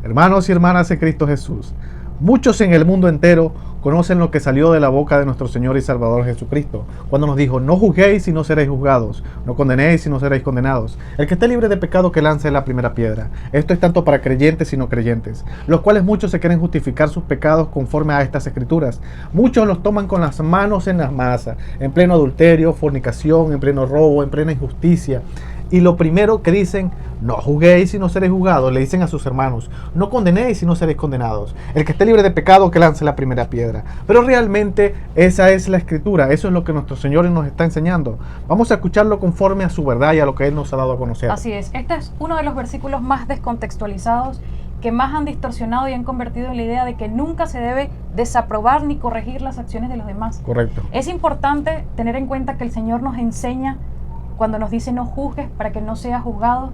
Hermanos y hermanas en Cristo Jesús, muchos en el mundo entero conocen lo que salió de la boca de nuestro Señor y Salvador Jesucristo, cuando nos dijo: no juzguéis y no seréis juzgados, no condenéis y no seréis condenados. El que esté libre de pecado que lance la primera piedra. Esto es tanto para creyentes y no creyentes, los cuales muchos se quieren justificar sus pecados conforme a estas escrituras. Muchos los toman con las manos en las masas, en pleno adulterio, fornicación, en pleno robo, en plena injusticia. Y lo primero que dicen: no juzguéis y no seréis juzgados, le dicen a sus hermanos: no condenéis y no seréis condenados. El que esté libre de pecado que lance la primera piedra. Pero realmente esa es la escritura, eso es lo que nuestro Señor nos está enseñando. Vamos a escucharlo conforme a su verdad y a lo que Él nos ha dado a conocer. Así es, este es uno de los versículos más descontextualizados, que más han distorsionado y han convertido en la idea de que nunca se debe desaprobar ni corregir las acciones de los demás. Correcto. Es importante tener en cuenta que el Señor nos enseña cuando nos dice: no juzgues para que no seas juzgado,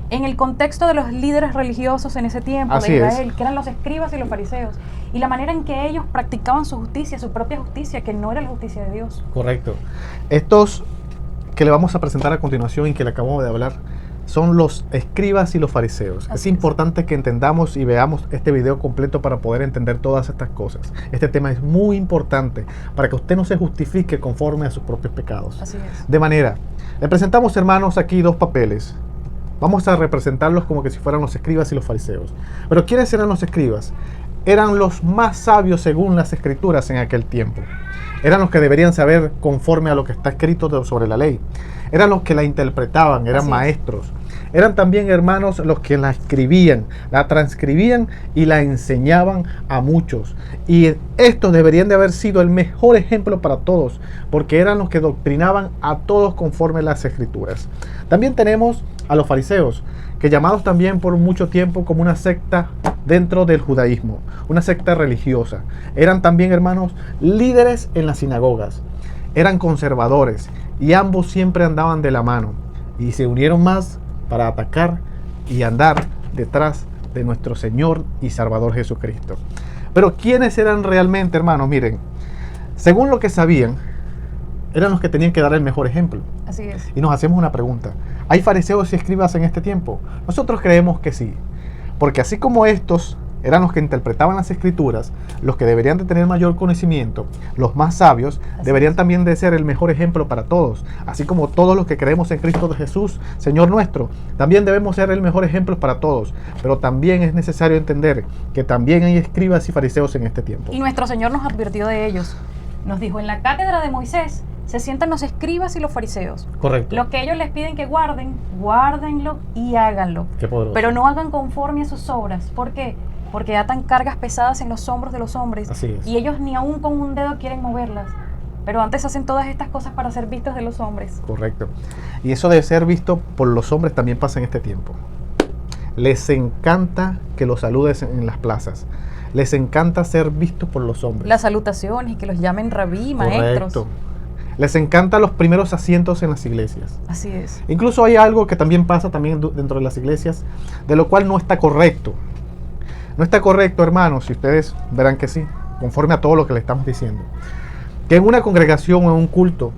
en el contexto de los líderes religiosos en ese tiempo Así de Israel, es. que eran los escribas y los fariseos, y la manera en que ellos practicaban su justicia, su propia justicia, que no era la justicia de Dios. Correcto. Estos que le vamos a presentar a continuación y que le acabamos de hablar son los escribas y los fariseos. Así es importante que entendamos y veamos este video completo para poder entender todas estas cosas. Este tema es muy importante para que usted no se justifique conforme a sus propios pecados. Así es. De manera, le presentamos, hermanos, aquí dos papeles. Vamos a representarlos como que si fueran los escribas y los fariseos. Pero ¿quiénes eran los escribas? Eran los más sabios según las escrituras en aquel tiempo. Eran los que deberían saber conforme a lo que está escrito sobre la ley. Eran los que la interpretaban, eran maestros. Eran también, hermanos, los que la escribían, la transcribían y la enseñaban a muchos. Y estos deberían de haber sido el mejor ejemplo para todos, porque eran los que doctrinaban a todos conforme a las escrituras. También tenemos a los fariseos, que llamados también por mucho tiempo como una secta dentro del judaísmo, una secta religiosa. Eran también, hermanos, líderes en las sinagogas. Eran conservadores y ambos siempre andaban de la mano y se unieron más para atacar y andar detrás de nuestro Señor y Salvador Jesucristo. Pero ¿quiénes eran realmente, hermanos? Miren, según lo que sabían, eran los que tenían que dar el mejor ejemplo. Así es. Y nos hacemos una pregunta: ¿hay fariseos y escribas en este tiempo? Nosotros creemos que sí, porque así como estos eran los que interpretaban las escrituras, los que deberían de tener mayor conocimiento, los más sabios, deberían también de ser el mejor ejemplo para todos. Así como todos los que creemos en Cristo de Jesús, Señor nuestro, también debemos ser el mejor ejemplo para todos. Pero también es necesario entender que también hay escribas y fariseos en este tiempo. Y nuestro Señor nos advirtió de ellos. Nos dijo: en la cátedra de Moisés se sientan los escribas y los fariseos. Correcto. Lo que ellos les piden que guarden, guárdenlo y háganlo. Qué poderoso. Pero no hagan conforme a sus obras. ¿Por qué? Porque atan cargas pesadas en los hombros de los hombres. Así es. Y ellos ni aún con un dedo quieren moverlas. Pero antes hacen todas estas cosas para ser vistos de los hombres. Correcto. Y eso de ser visto por los hombres también pasa en este tiempo. Les encanta que los saludes en las plazas. Les encanta ser vistos por los hombres. Las salutaciones y que los llamen rabí, maestros. Correcto. Les encantan los primeros asientos en las iglesias. Así es. Incluso hay algo que también pasa también dentro de las iglesias, de lo cual no está correcto. No está correcto, hermanos, y ustedes verán que sí, conforme a todo lo que le estamos diciendo. Que en una congregación o en un culto,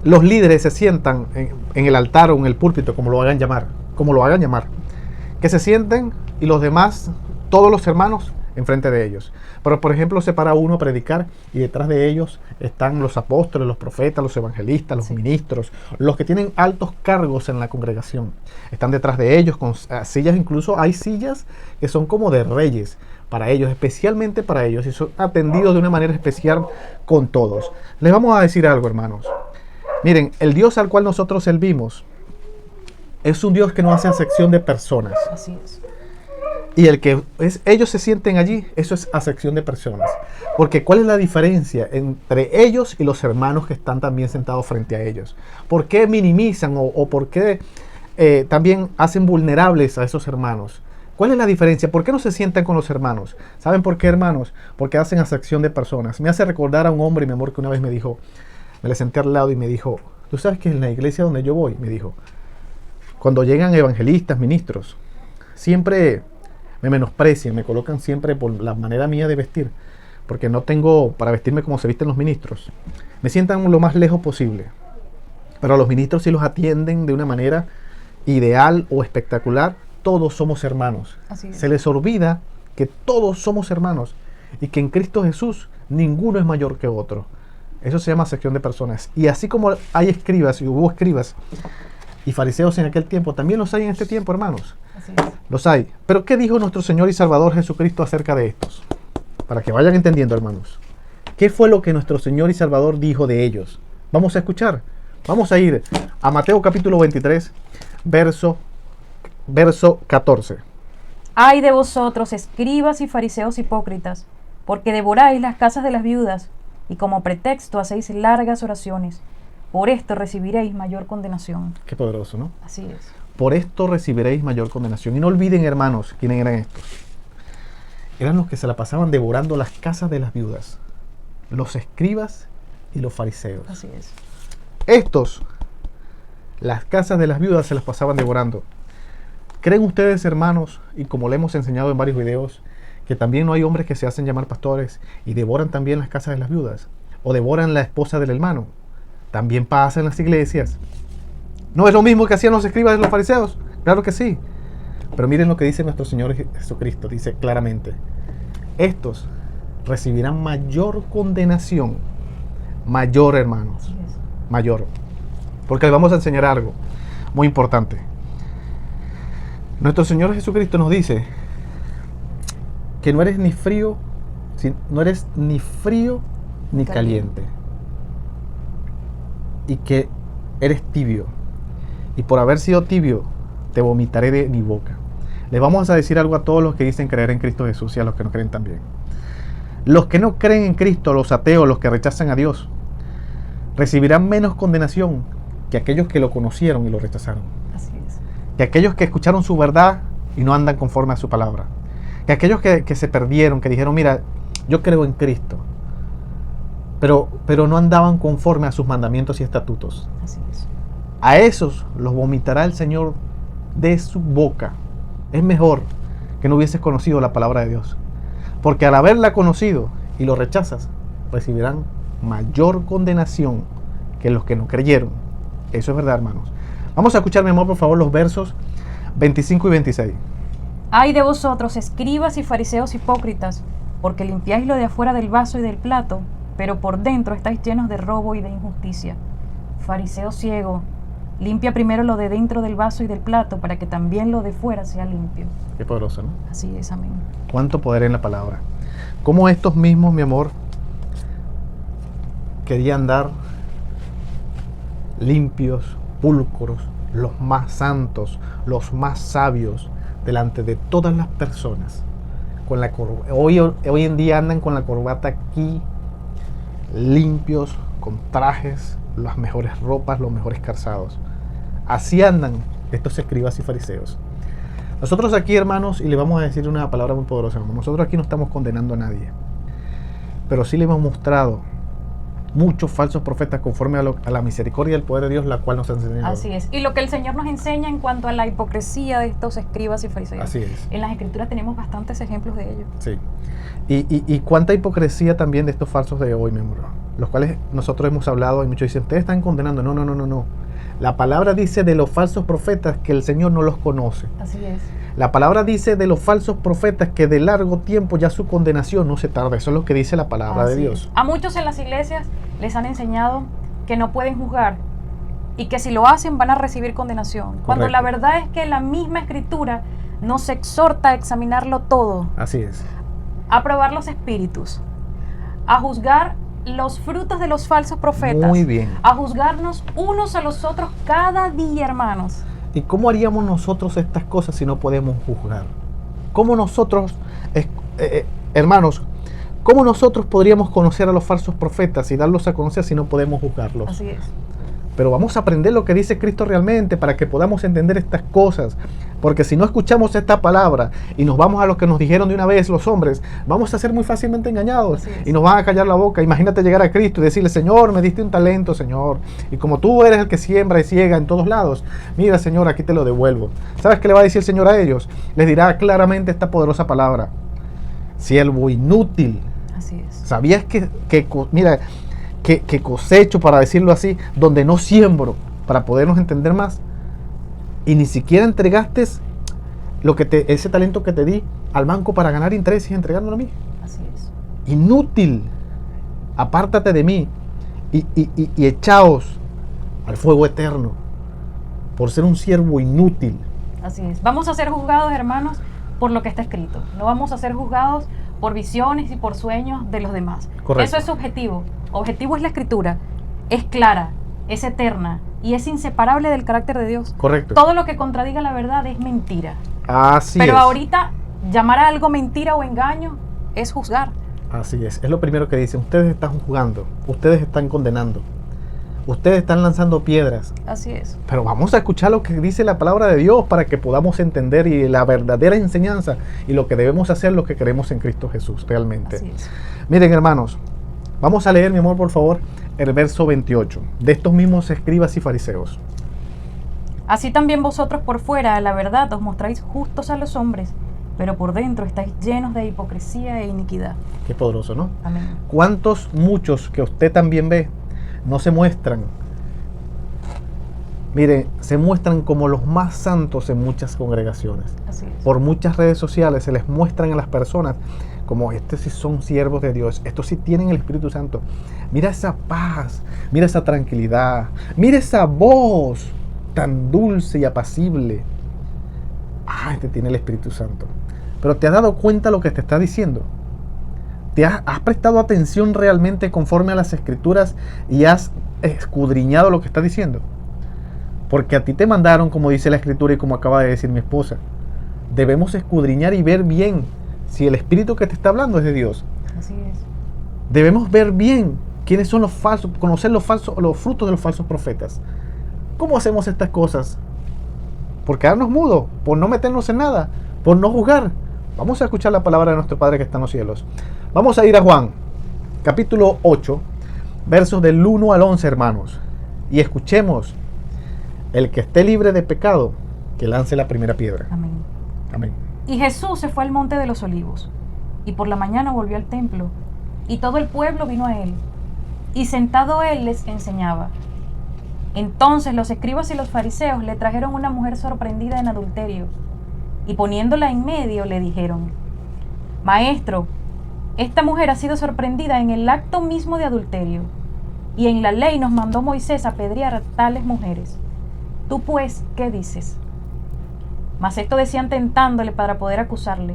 los líderes se sientan en el altar o en el púlpito, como lo hagan llamar. Que se sienten y los demás, todos los hermanos, enfrente de ellos. Pero, por ejemplo, se para uno a predicar y detrás de ellos están los apóstoles, los profetas, los evangelistas, los ministros, los que tienen altos cargos en la congregación. Están detrás de ellos con sillas, incluso hay sillas que son como de reyes para ellos, especialmente para ellos, y son atendidos de una manera especial con todos. Les vamos a decir algo, hermanos. Miren, el Dios al cual nosotros servimos es un Dios que no hace acepción de personas. Así es. Y el que ellos se sienten allí, eso es acepción de personas. Porque ¿cuál es la diferencia entre ellos y los hermanos que están también sentados frente a ellos? ¿Por qué minimizan o por qué también hacen vulnerables a esos hermanos? ¿Cuál es la diferencia? ¿Por qué no se sientan con los hermanos? ¿Saben por qué, hermanos? Porque hacen acepción de personas. Me hace recordar a un hombre, mi amor, que una vez me dijo, me le senté al lado y me dijo: ¿tú sabes que en la iglesia donde yo voy? Me dijo, cuando llegan evangelistas, ministros, siempre me menosprecian, me colocan siempre por la manera mía de vestir, porque no tengo para vestirme como se visten los ministros. Me sientan lo más lejos posible, pero a los ministros sí los atienden de una manera ideal o espectacular, todos somos hermanos. Así es. Se les olvida que todos somos hermanos y que en Cristo Jesús ninguno es mayor que otro. Eso se llama acepción de personas. Y así como hay escribas y hubo escribas y fariseos en aquel tiempo, también los hay en este tiempo, hermanos. Así es. Los hay. Pero ¿qué dijo nuestro Señor y Salvador Jesucristo acerca de estos? Para que vayan entendiendo, hermanos. ¿Qué fue lo que nuestro Señor y Salvador dijo de ellos? Vamos a escuchar. Vamos a ir a Mateo capítulo 23, verso 14. Ay de vosotros, escribas y fariseos hipócritas, porque devoráis las casas de las viudas, y como pretexto hacéis largas oraciones. Por esto recibiréis mayor condenación. Qué poderoso, ¿no? Así es. Por esto recibiréis mayor condenación. Y no olviden, hermanos, quiénes eran estos. Eran los que se la pasaban devorando las casas de las viudas. Los escribas y los fariseos. Así es. Estos, las casas de las viudas se las pasaban devorando. ¿Creen ustedes, hermanos, y como le hemos enseñado en varios videos, que también no hay hombres que se hacen llamar pastores y devoran también las casas de las viudas? O devoran la esposa del hermano. También pasa en las iglesias. ¿No es lo mismo que hacían los escribas y los fariseos? Claro que sí. Pero miren lo que dice nuestro Señor Jesucristo. Dice claramente: estos recibirán mayor condenación. Mayor, hermanos. Así es. Mayor. Porque les vamos a enseñar algo muy importante. Nuestro Señor Jesucristo nos dice que no eres ni frío, ni caliente. Y que eres tibio. Y por haber sido tibio, te vomitaré de mi boca. Les vamos a decir algo a todos los que dicen creer en Cristo Jesús y a los que no creen también. Los que no creen en Cristo, los ateos, los que rechazan a Dios, recibirán menos condenación que aquellos que lo conocieron y lo rechazaron. Así es. Que aquellos que escucharon su verdad y no andan conforme a su palabra. Que aquellos que se perdieron, que dijeron: mira, yo creo en Cristo, pero no andaban conforme a sus mandamientos y estatutos. Así es. A esos los vomitará el Señor de su boca. Es mejor que no hubieses conocido la palabra de Dios, porque al haberla conocido y lo rechazas, recibirán mayor condenación que los que no creyeron. Eso es verdad, hermanos. Vamos a escuchar, mi amor, por favor, los versos 25 y 26. Ay de vosotros, escribas y fariseos hipócritas, porque limpiáis lo de afuera del vaso y del plato, pero por dentro estáis llenos de robo y de injusticia. Fariseo ciego, limpia primero lo de dentro del vaso y del plato, para que también lo de fuera sea limpio. Qué poderoso, ¿no? Así es, amén. Cuánto poder en la palabra. Cómo estos mismos, mi amor, querían dar limpios, pulcros, los más santos, los más sabios, delante de todas las personas. Con la hoy en día andan con la corbata aquí, limpios, con trajes, las mejores ropas, los mejores calzados. Así andan estos escribas y fariseos. Nosotros aquí, hermanos, y le vamos a decir una palabra muy poderosa, nosotros aquí no estamos condenando a nadie, pero sí le hemos mostrado muchos falsos profetas conforme a la misericordia y el poder de Dios, la cual nos ha enseñado. Así es. Y lo que el Señor nos enseña en cuanto a la hipocresía de estos escribas y fariseos. Así es. En las Escrituras tenemos bastantes ejemplos de ello. Sí. Y cuánta hipocresía también de estos falsos de hoy, mi amor, los cuales nosotros hemos hablado y muchos dicen: ustedes están condenando. No. La palabra dice de los falsos profetas que el Señor no los conoce. Así es. La palabra dice de los falsos profetas que de largo tiempo ya su condenación no se tarda. Eso es lo que dice la palabra de Dios. A muchos en las iglesias les han enseñado que no pueden juzgar y que si lo hacen van a recibir condenación. Correcto. Cuando la verdad es que la misma Escritura nos exhorta a examinarlo todo. Así es. A probar los espíritus, a juzgar los frutos de los falsos profetas. Muy bien. A juzgarnos unos a los otros cada día, hermanos. ¿Y cómo haríamos nosotros estas cosas si no podemos juzgar? ¿Cómo nosotros, hermanos, cómo nosotros podríamos conocer a los falsos profetas y darlos a conocer si no podemos juzgarlos? Así es. Pero vamos a aprender lo que dice Cristo realmente para que podamos entender estas cosas. Porque si no escuchamos esta palabra y nos vamos a lo que nos dijeron de una vez los hombres, vamos a ser muy fácilmente engañados y nos van a callar la boca. Imagínate llegar a Cristo y decirle: Señor, me diste un talento, Señor, y como tú eres el que siembra y ciega en todos lados, mira, Señor, aquí te lo devuelvo. ¿Sabes qué le va a decir el Señor a ellos? Les dirá claramente esta poderosa palabra: siervo inútil. Así es. ¿Sabías que cosecho, para decirlo así, donde no siembro, para podernos entender más? Y ni siquiera entregaste ese talento que te di al banco para ganar intereses y entregármelo a mí. Así es. Inútil, apártate de mí y echaos al fuego eterno por ser un siervo inútil. Así es. Vamos a ser juzgados, hermanos, por lo que está escrito. No vamos a ser juzgados por visiones y por sueños de los demás. Correcto. Eso es objetivo. Objetivo es la escritura. Es clara, es eterna y es inseparable del carácter de Dios. Correcto. Todo lo que contradiga la verdad es mentira. Así Pero es. ahorita llamar a algo mentira o engaño es juzgar. Así es lo primero que dicen. Ustedes están juzgando, ustedes están condenando, ustedes están lanzando piedras. Así es. Pero vamos a escuchar lo que dice la palabra de Dios para que podamos entender y la verdadera enseñanza y lo que debemos hacer, lo que queremos en Cristo Jesús realmente. Así es. Miren, hermanos, vamos a leer, mi amor, por favor, el verso 28 de estos mismos escribas y fariseos. Así también vosotros por fuera, a la verdad, os mostráis justos a los hombres, pero por dentro estáis llenos de hipocresía e iniquidad. Qué poderoso, ¿no? Amén. ¿Cuántos, muchos que usted también ve, no se muestran? Mire, se muestran como los más santos en muchas congregaciones. Así es. Por muchas redes sociales se les muestran a las personas como estos sí son siervos de Dios, estos sí tienen el Espíritu Santo. Mira esa paz, mira esa tranquilidad, mira esa voz tan dulce y apacible. Ah, este tiene el Espíritu Santo. Pero ¿te has dado cuenta lo que te está diciendo? ¿Has prestado atención realmente conforme a las Escrituras y has escudriñado lo que está diciendo? Porque a ti te mandaron, como dice la Escritura y como acaba de decir mi esposa, debemos escudriñar y ver bien si el Espíritu que te está hablando es de Dios. Así es. Debemos ver bien quiénes son los falsos, conocer los frutos de los falsos profetas. ¿Cómo hacemos estas cosas? Por quedarnos mudos, por no meternos en nada, por no juzgar. Vamos a escuchar la palabra de nuestro Padre que está en los cielos. Vamos a ir a Juan, capítulo 8, versos del 1 al 11, hermanos. Y escuchemos: el que esté libre de pecado, que lance la primera piedra. Amén. Amén. Y Jesús se fue al monte de los olivos, y por la mañana volvió al templo, y todo el pueblo vino a él, y sentado él les enseñaba. Entonces los escribas y los fariseos le trajeron una mujer sorprendida en adulterio, y poniéndola en medio le dijeron: Maestro, esta mujer ha sido sorprendida en el acto mismo de adulterio, y en la ley nos mandó Moisés apedrear a tales mujeres. Tú pues, ¿qué dices? Mas esto decían tentándole para poder acusarle.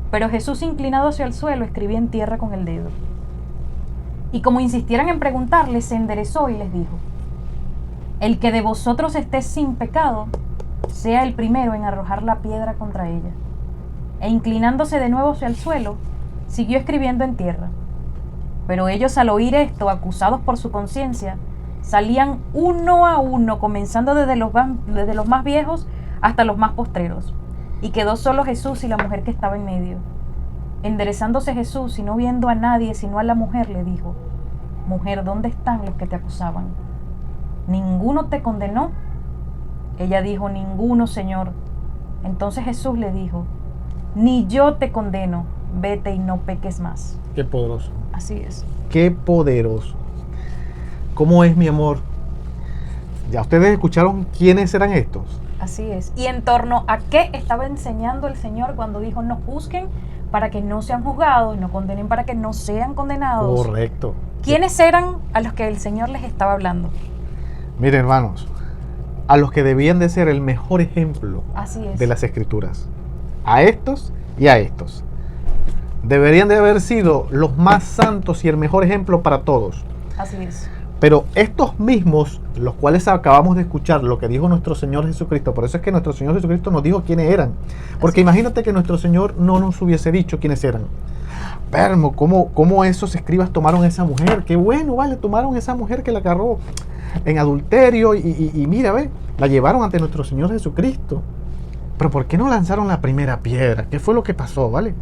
Pero Jesús, inclinado hacia el suelo, escribía en tierra con el dedo. Y como insistieran en preguntarle, se enderezó y les dijo: El que de vosotros esté sin pecado, sea el primero en arrojar la piedra contra ella. E inclinándose de nuevo hacia el suelo, siguió escribiendo en tierra. Pero ellos, al oír esto, acusados por su conciencia, salían uno a uno, comenzando desde los más viejos hasta los más postreros. Y quedó solo Jesús y la mujer que estaba en medio. Enderezándose Jesús y no viendo a nadie sino a la mujer, le dijo: Mujer, ¿dónde están los que te acusaban? ¿Ninguno te condenó? Ella dijo: Ninguno, Señor. Entonces Jesús le dijo: Ni yo te condeno, vete y no peques más. Qué poderoso. Así es. Qué poderoso. ¿Cómo es, mi amor? Ya ustedes escucharon quiénes eran estos. Así es. ¿Y en torno a qué estaba enseñando el Señor cuando dijo: No juzguen para que no sean juzgados, no condenen para que no sean condenados? Correcto. ¿Quiénes eran a los que el Señor les estaba hablando? Miren, hermanos, a los que debían de ser el mejor ejemplo Así es. de las Escrituras. A estos y a estos. Deberían de haber sido los más santos y el mejor ejemplo para todos. Así es. Pero estos mismos, los cuales acabamos de escuchar lo que dijo nuestro Señor Jesucristo, por eso es que nuestro Señor Jesucristo nos dijo quiénes eran. Porque imagínate que nuestro Señor no nos hubiese dicho quiénes eran. Permo, ¿cómo esos escribas tomaron a esa mujer? Qué bueno, vale, tomaron a esa mujer que la agarró en adulterio y mira, ve, la llevaron ante nuestro Señor Jesucristo. Pero ¿por qué no lanzaron la primera piedra? ¿Qué fue lo que pasó, vale?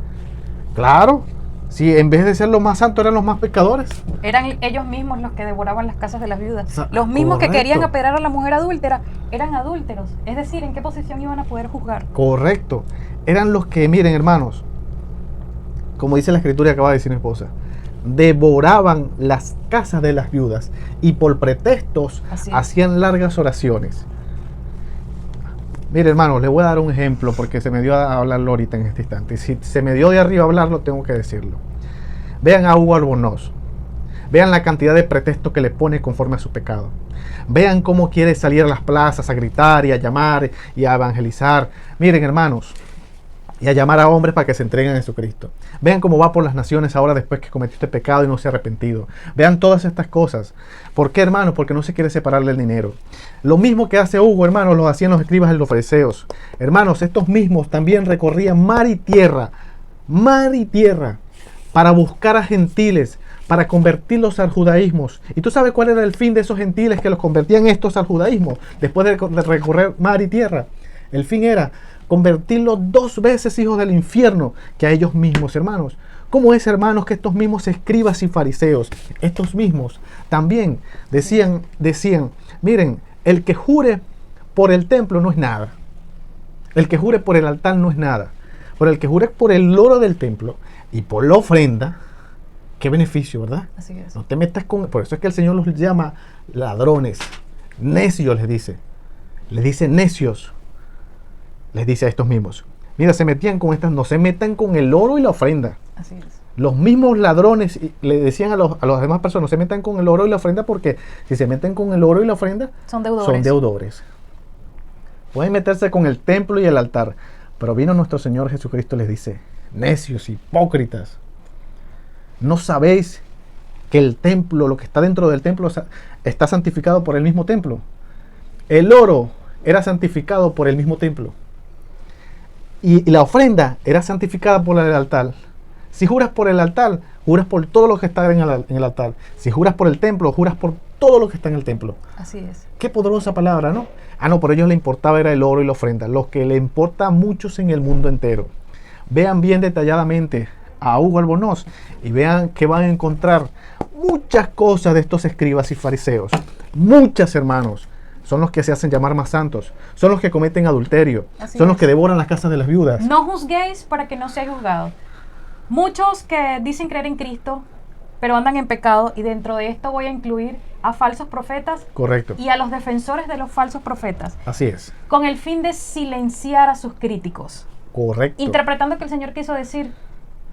Claro, si en vez de ser los más santos eran los más pecadores. Eran ellos mismos los que devoraban las casas de las viudas. O sea, Los mismos correcto. que querían apedrear a la mujer adúltera eran adúlteros. Es decir, ¿en qué posición iban a poder juzgar? Correcto. Eran los que, miren, hermanos, como dice la Escritura y acaba de decir mi esposa, devoraban las casas de las viudas y por pretextos Así es. hacían largas oraciones. Mire, hermanos, le voy a dar un ejemplo porque se me dio a hablarlo ahorita en este instante. Si se me dio de arriba a hablarlo, tengo que decirlo. Vean a Hugo Albornoz. Vean la cantidad de pretextos que le pone conforme a su pecado. Vean cómo quiere salir a las plazas a gritar y a llamar y a evangelizar. Miren, hermanos, y a llamar a hombres para que se entreguen a Jesucristo. Vean cómo va por las naciones ahora después que cometió este pecado y no se ha arrepentido. Vean todas estas cosas. ¿Por qué, hermanos? Porque no se quiere separar del dinero. Lo mismo que hace Hugo, hermanos, lo hacían los escribas y los fariseos. Hermanos, estos mismos también recorrían mar y tierra, para buscar a gentiles, para convertirlos al judaísmo. ¿Y tú sabes cuál era el fin de esos gentiles que los convertían estos al judaísmo? Después de recorrer mar y tierra. El fin era convertirlos 2 veces hijos del infierno que a ellos mismos, hermanos. ¿Cómo es, hermanos, que estos mismos escribas y fariseos, estos mismos, también decían, miren, el que jure por el templo no es nada. El que jure por el altar no es nada. Pero el que jure por el oro del templo y por la ofrenda, qué beneficio, ¿verdad? Así es. No te metas con... Por eso es que el Señor los llama ladrones, necios les dice. Les dice necios. Les dice a estos mismos. Mira, se metían con estas, no se metan con el oro y la ofrenda. Así es. Los mismos ladrones le decían a las demás personas, no se metan con el oro y la ofrenda porque si se meten con el oro y la ofrenda, Son deudores. son deudores. Pueden meterse con el templo y el altar, pero vino nuestro Señor Jesucristo y les dice, necios, hipócritas, ¿no sabéis que el templo, lo que está dentro del templo, está santificado por el mismo templo? El oro era santificado por el mismo templo. Y la ofrenda era santificada por el altar. Si juras por el altar, juras por todo lo que está en el altar. Si juras por el templo, juras por todo lo que está en el templo. Así es. Qué poderosa palabra, ¿no? No, por ellos le importaba era el oro y la ofrenda. Lo que le importa a muchos en el mundo entero. Vean bien detalladamente a Hugo Albornoz y vean que van a encontrar muchas cosas de estos escribas y fariseos. Muchas, hermanos. Son los que se hacen llamar más santos. Son los que cometen adulterio. Son los que devoran las casas de las viudas. No juzguéis para que no seáis juzgados. Muchos que dicen creer en Cristo, pero andan en pecado, y dentro de esto voy a incluir a falsos profetas. Correcto. Y a los defensores de los falsos profetas. Así es. Con el fin de silenciar a sus críticos. Correcto. Interpretando que el Señor quiso decir,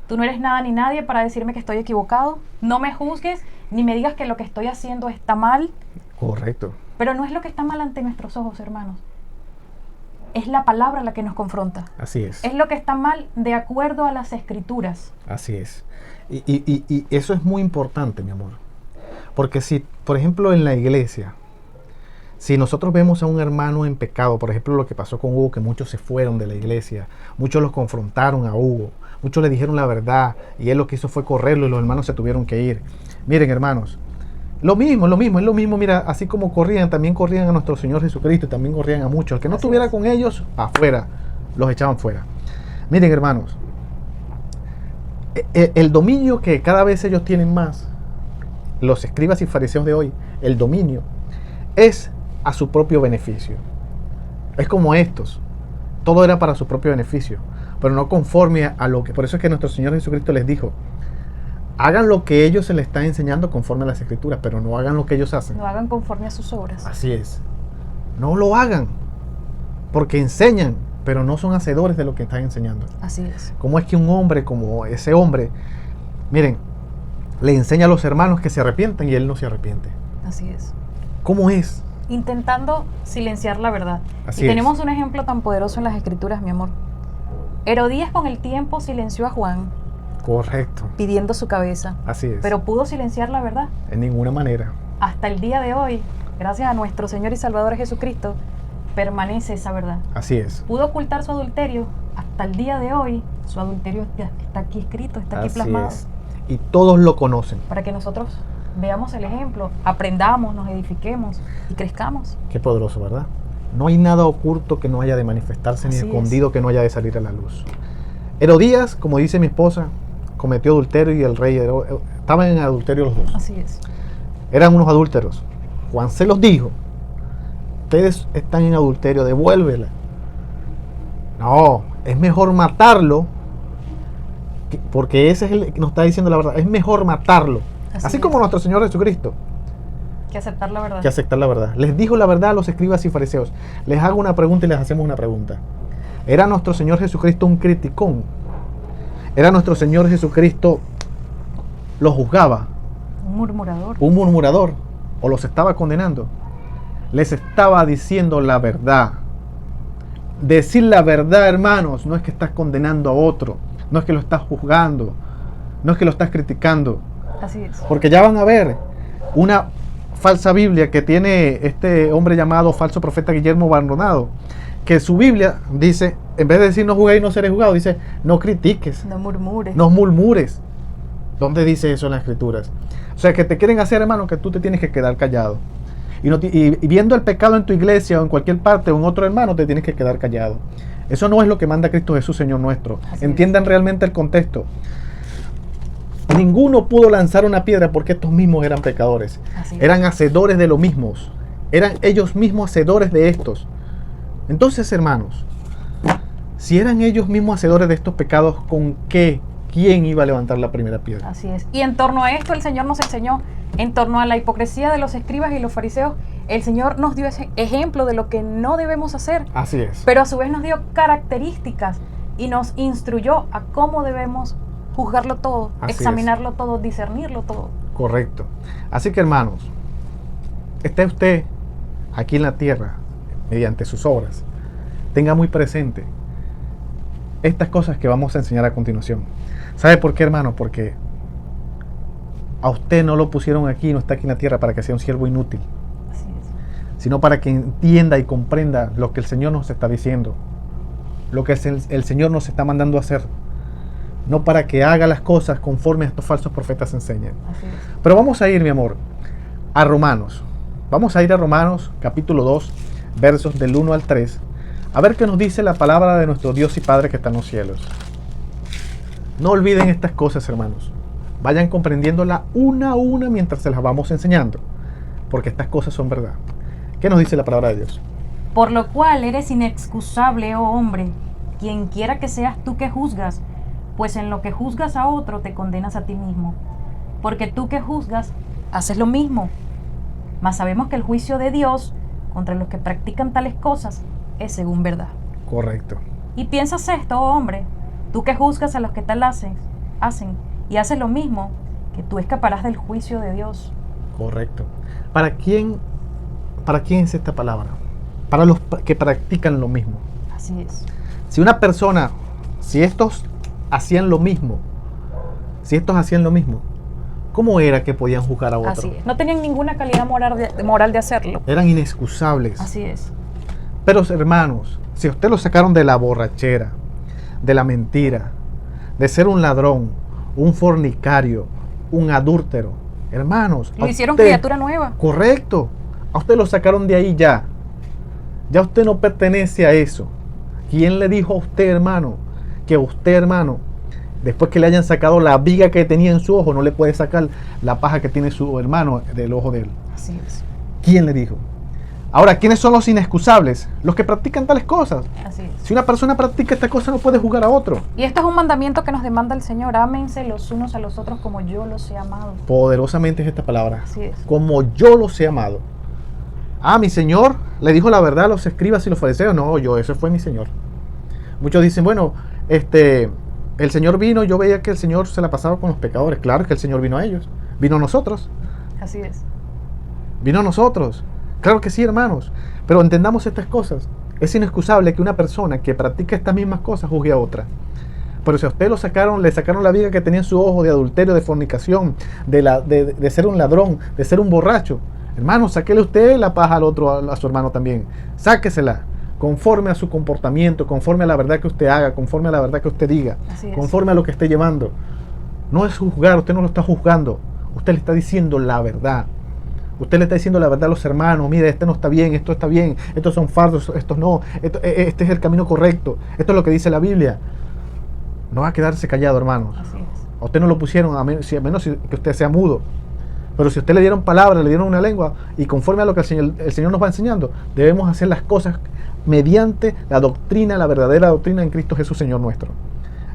tú no eres nada ni nadie para decirme que estoy equivocado. No me juzgues, ni me digas que lo que estoy haciendo está mal. Correcto. Pero no es lo que está mal ante nuestros ojos, hermanos. Es la palabra la que nos confronta. Así es. Es lo que está mal de acuerdo a las Escrituras. Así es. Y eso es muy importante, mi amor. Porque si, por ejemplo, en la iglesia, si nosotros vemos a un hermano en pecado, por ejemplo, lo que pasó con Hugo, que muchos se fueron de la iglesia, muchos los confrontaron a Hugo, muchos le dijeron la verdad, y él lo que hizo fue correrlo y los hermanos se tuvieron que ir. Miren, hermanos, es lo mismo, mira, así como corrían, también corrían a nuestro Señor Jesucristo, y también corrían a muchos. El que no estuviera con ellos, afuera, los echaban fuera. Miren, hermanos, el dominio que cada vez ellos tienen más, los escribas y fariseos de hoy, el dominio es a su propio beneficio. Es como estos, todo era para su propio beneficio, pero no conforme a lo que... Por eso es que nuestro Señor Jesucristo les dijo, hagan lo que ellos se les están enseñando conforme a las Escrituras, pero no hagan lo que ellos hacen. No hagan conforme a sus obras. Así es. No lo hagan, porque enseñan, pero no son hacedores de lo que están enseñando. Así es. ¿Cómo es que un hombre como ese hombre, miren, le enseña a los hermanos que se arrepientan y él no se arrepiente? Así es. ¿Cómo es? Intentando silenciar la verdad. Así y es. tenemos un ejemplo tan poderoso en las Escrituras, mi amor. Herodías con el tiempo silenció a Juan, Correcto. pidiendo su cabeza. Así es. Pero pudo silenciar la verdad. En ninguna manera. Hasta el día de hoy, gracias a nuestro Señor y Salvador Jesucristo, permanece esa verdad. Así es. Pudo ocultar su adulterio. Hasta el día de hoy, su adulterio está aquí escrito, está aquí Así plasmado. es. Y todos lo conocen. Para que nosotros veamos el ejemplo, aprendamos, nos edifiquemos y crezcamos. Qué poderoso, ¿verdad? No hay nada oculto que no haya de manifestarse, ni Así escondido que no haya de salir a la luz. Herodías, como dice mi esposa, cometió adulterio y el rey estaban en adulterio los dos. Así es. Eran unos adúlteros. Juan se los dijo, ustedes están en adulterio, devuélvela. No, es mejor matarlo, porque ese es el que nos está diciendo la verdad. Es mejor matarlo. Así como nuestro Señor Jesucristo. Que aceptar la verdad. que aceptar la verdad. Les dijo la verdad a los escribas y fariseos. Les hago una pregunta y les hacemos una pregunta. ¿Era nuestro Señor Jesucristo un criticón? ¿Era nuestro Señor Jesucristo, los juzgaba, Un murmurador. un murmurador, o los estaba condenando? Les estaba diciendo la verdad. Decir la verdad, hermanos, no es que estás condenando a otro, no es que lo estás juzgando, no es que lo estás criticando, Así es. porque ya van a ver una falsa Biblia que tiene este hombre llamado falso profeta Guillermo Maldonado, que su Biblia dice, en vez de decir no juzguéis y no seréis juzgados, dice no critiques, No murmures. no murmures. ¿Dónde dice eso en las Escrituras? O sea, que te quieren hacer, hermano, que tú te tienes que quedar callado. Y viendo el pecado en tu iglesia o en cualquier parte o en otro hermano, te tienes que quedar callado. Eso no es lo que manda Cristo Jesús, Señor nuestro. Así Entiendan realmente el contexto. Ninguno pudo lanzar una piedra porque estos mismos eran pecadores. Así es. Eran hacedores de lo mismos. Eran ellos mismos hacedores de estos. Entonces, hermanos, si eran ellos mismos hacedores de estos pecados, ¿con qué? ¿Quién iba a levantar la primera piedra? Así es. Y en torno a esto el Señor nos enseñó, en torno a la hipocresía de los escribas y los fariseos, el Señor nos dio ese ejemplo de lo que no debemos hacer, Así es. pero a su vez nos dio características y nos instruyó a cómo debemos juzgarlo todo, Así examinarlo todo, discernirlo todo. Correcto. Así que, hermanos, esté usted aquí en la tierra, mediante sus obras, tenga muy presente estas cosas que vamos a enseñar a continuación. ¿Sabe por qué, hermano? Porque a usted no lo pusieron aquí, no está aquí en la tierra para que sea un siervo inútil, Así es. sino para que entienda y comprenda lo que el Señor nos está diciendo, lo que el Señor nos está mandando a hacer, no para que haga las cosas conforme a estos falsos profetas enseñan. Así es. Pero vamos a ir, mi amor, a Romanos. Vamos a ir a Romanos, capítulo 2, versos del 1 al 3, a ver qué nos dice la palabra de nuestro Dios y Padre que está en los cielos. No olviden estas cosas, hermanos. Vayan comprendiéndolas una a una mientras se las vamos enseñando, porque estas cosas son verdad. ¿Qué nos dice la palabra de Dios? Por lo cual eres inexcusable, oh hombre, quien quiera que seas tú que juzgas, pues en lo que juzgas a otro te condenas a ti mismo. Porque tú que juzgas, haces lo mismo. Mas sabemos que el juicio de Dios contra los que practican tales cosas es según verdad. Correcto. Y piensas esto, oh hombre, tú que juzgas a los que tal hacen y haces lo mismo, que tú escaparás del juicio de Dios. Correcto. ¿Para quién es esta palabra? Para los que practican lo mismo. Así es. Si una persona, si estos hacían lo mismo, ¿cómo era que podían juzgar a otro? Así es. No tenían ninguna calidad moral de hacerlo. Eran inexcusables. Así es. Pero, hermanos, si a usted lo sacaron de la borrachera, de la mentira, de ser un ladrón, un fornicario, un adúltero, hermanos, Lo a hicieron usted- criatura nueva. Correcto. A usted lo sacaron de ahí ya. Ya usted no pertenece a eso. ¿Quién le dijo a usted, hermano, que usted, hermano, después que le hayan sacado la viga que tenía en su ojo, no le puede sacar la paja que tiene su hermano del ojo de él? Así es. ¿Quién le dijo? Ahora, ¿quiénes son los inexcusables? Los que practican tales cosas. Así es. Si una persona practica esta cosa, no puede juzgar a otro. Y esto es un mandamiento que nos demanda el Señor. Ámense los unos a los otros como yo los he amado. Poderosamente es esta palabra. Así es. Como yo los he amado. Ah, mi Señor le dijo la verdad a los escribas y los fariseos. No, ese fue mi Señor. Muchos dicen, bueno, el Señor vino, yo veía que el Señor se la pasaba con los pecadores. Claro que el Señor vino a ellos. Vino a nosotros. Así es. Vino a nosotros. Claro que sí, hermanos. Pero entendamos estas cosas. Es inexcusable que una persona que practica estas mismas cosas juzgue a otra. Pero si a usted le sacaron la viga que tenía en su ojo de adulterio, de fornicación, de ser un ladrón, de ser un borracho, hermano, sáquele usted la paja al otro, a su hermano también. Sáquesela, conforme a su comportamiento, conforme a la verdad que usted haga, conforme a la verdad que usted diga, Así es. conforme a lo que esté llevando. No es juzgar, usted no lo está juzgando. Usted le está diciendo la verdad. Usted le está diciendo la verdad a los hermanos. Mire, no está bien, estos son falsos, estos no, este es el camino correcto, esto es lo que dice la Biblia. No va a quedarse callado, hermanos. Así es. A usted no lo pusieron, a menos que usted sea mudo. Pero si a usted le dieron palabras, le dieron una lengua, y conforme a lo que el Señor nos va enseñando, debemos hacer las cosas mediante la doctrina, la verdadera doctrina en Cristo Jesús, Señor nuestro.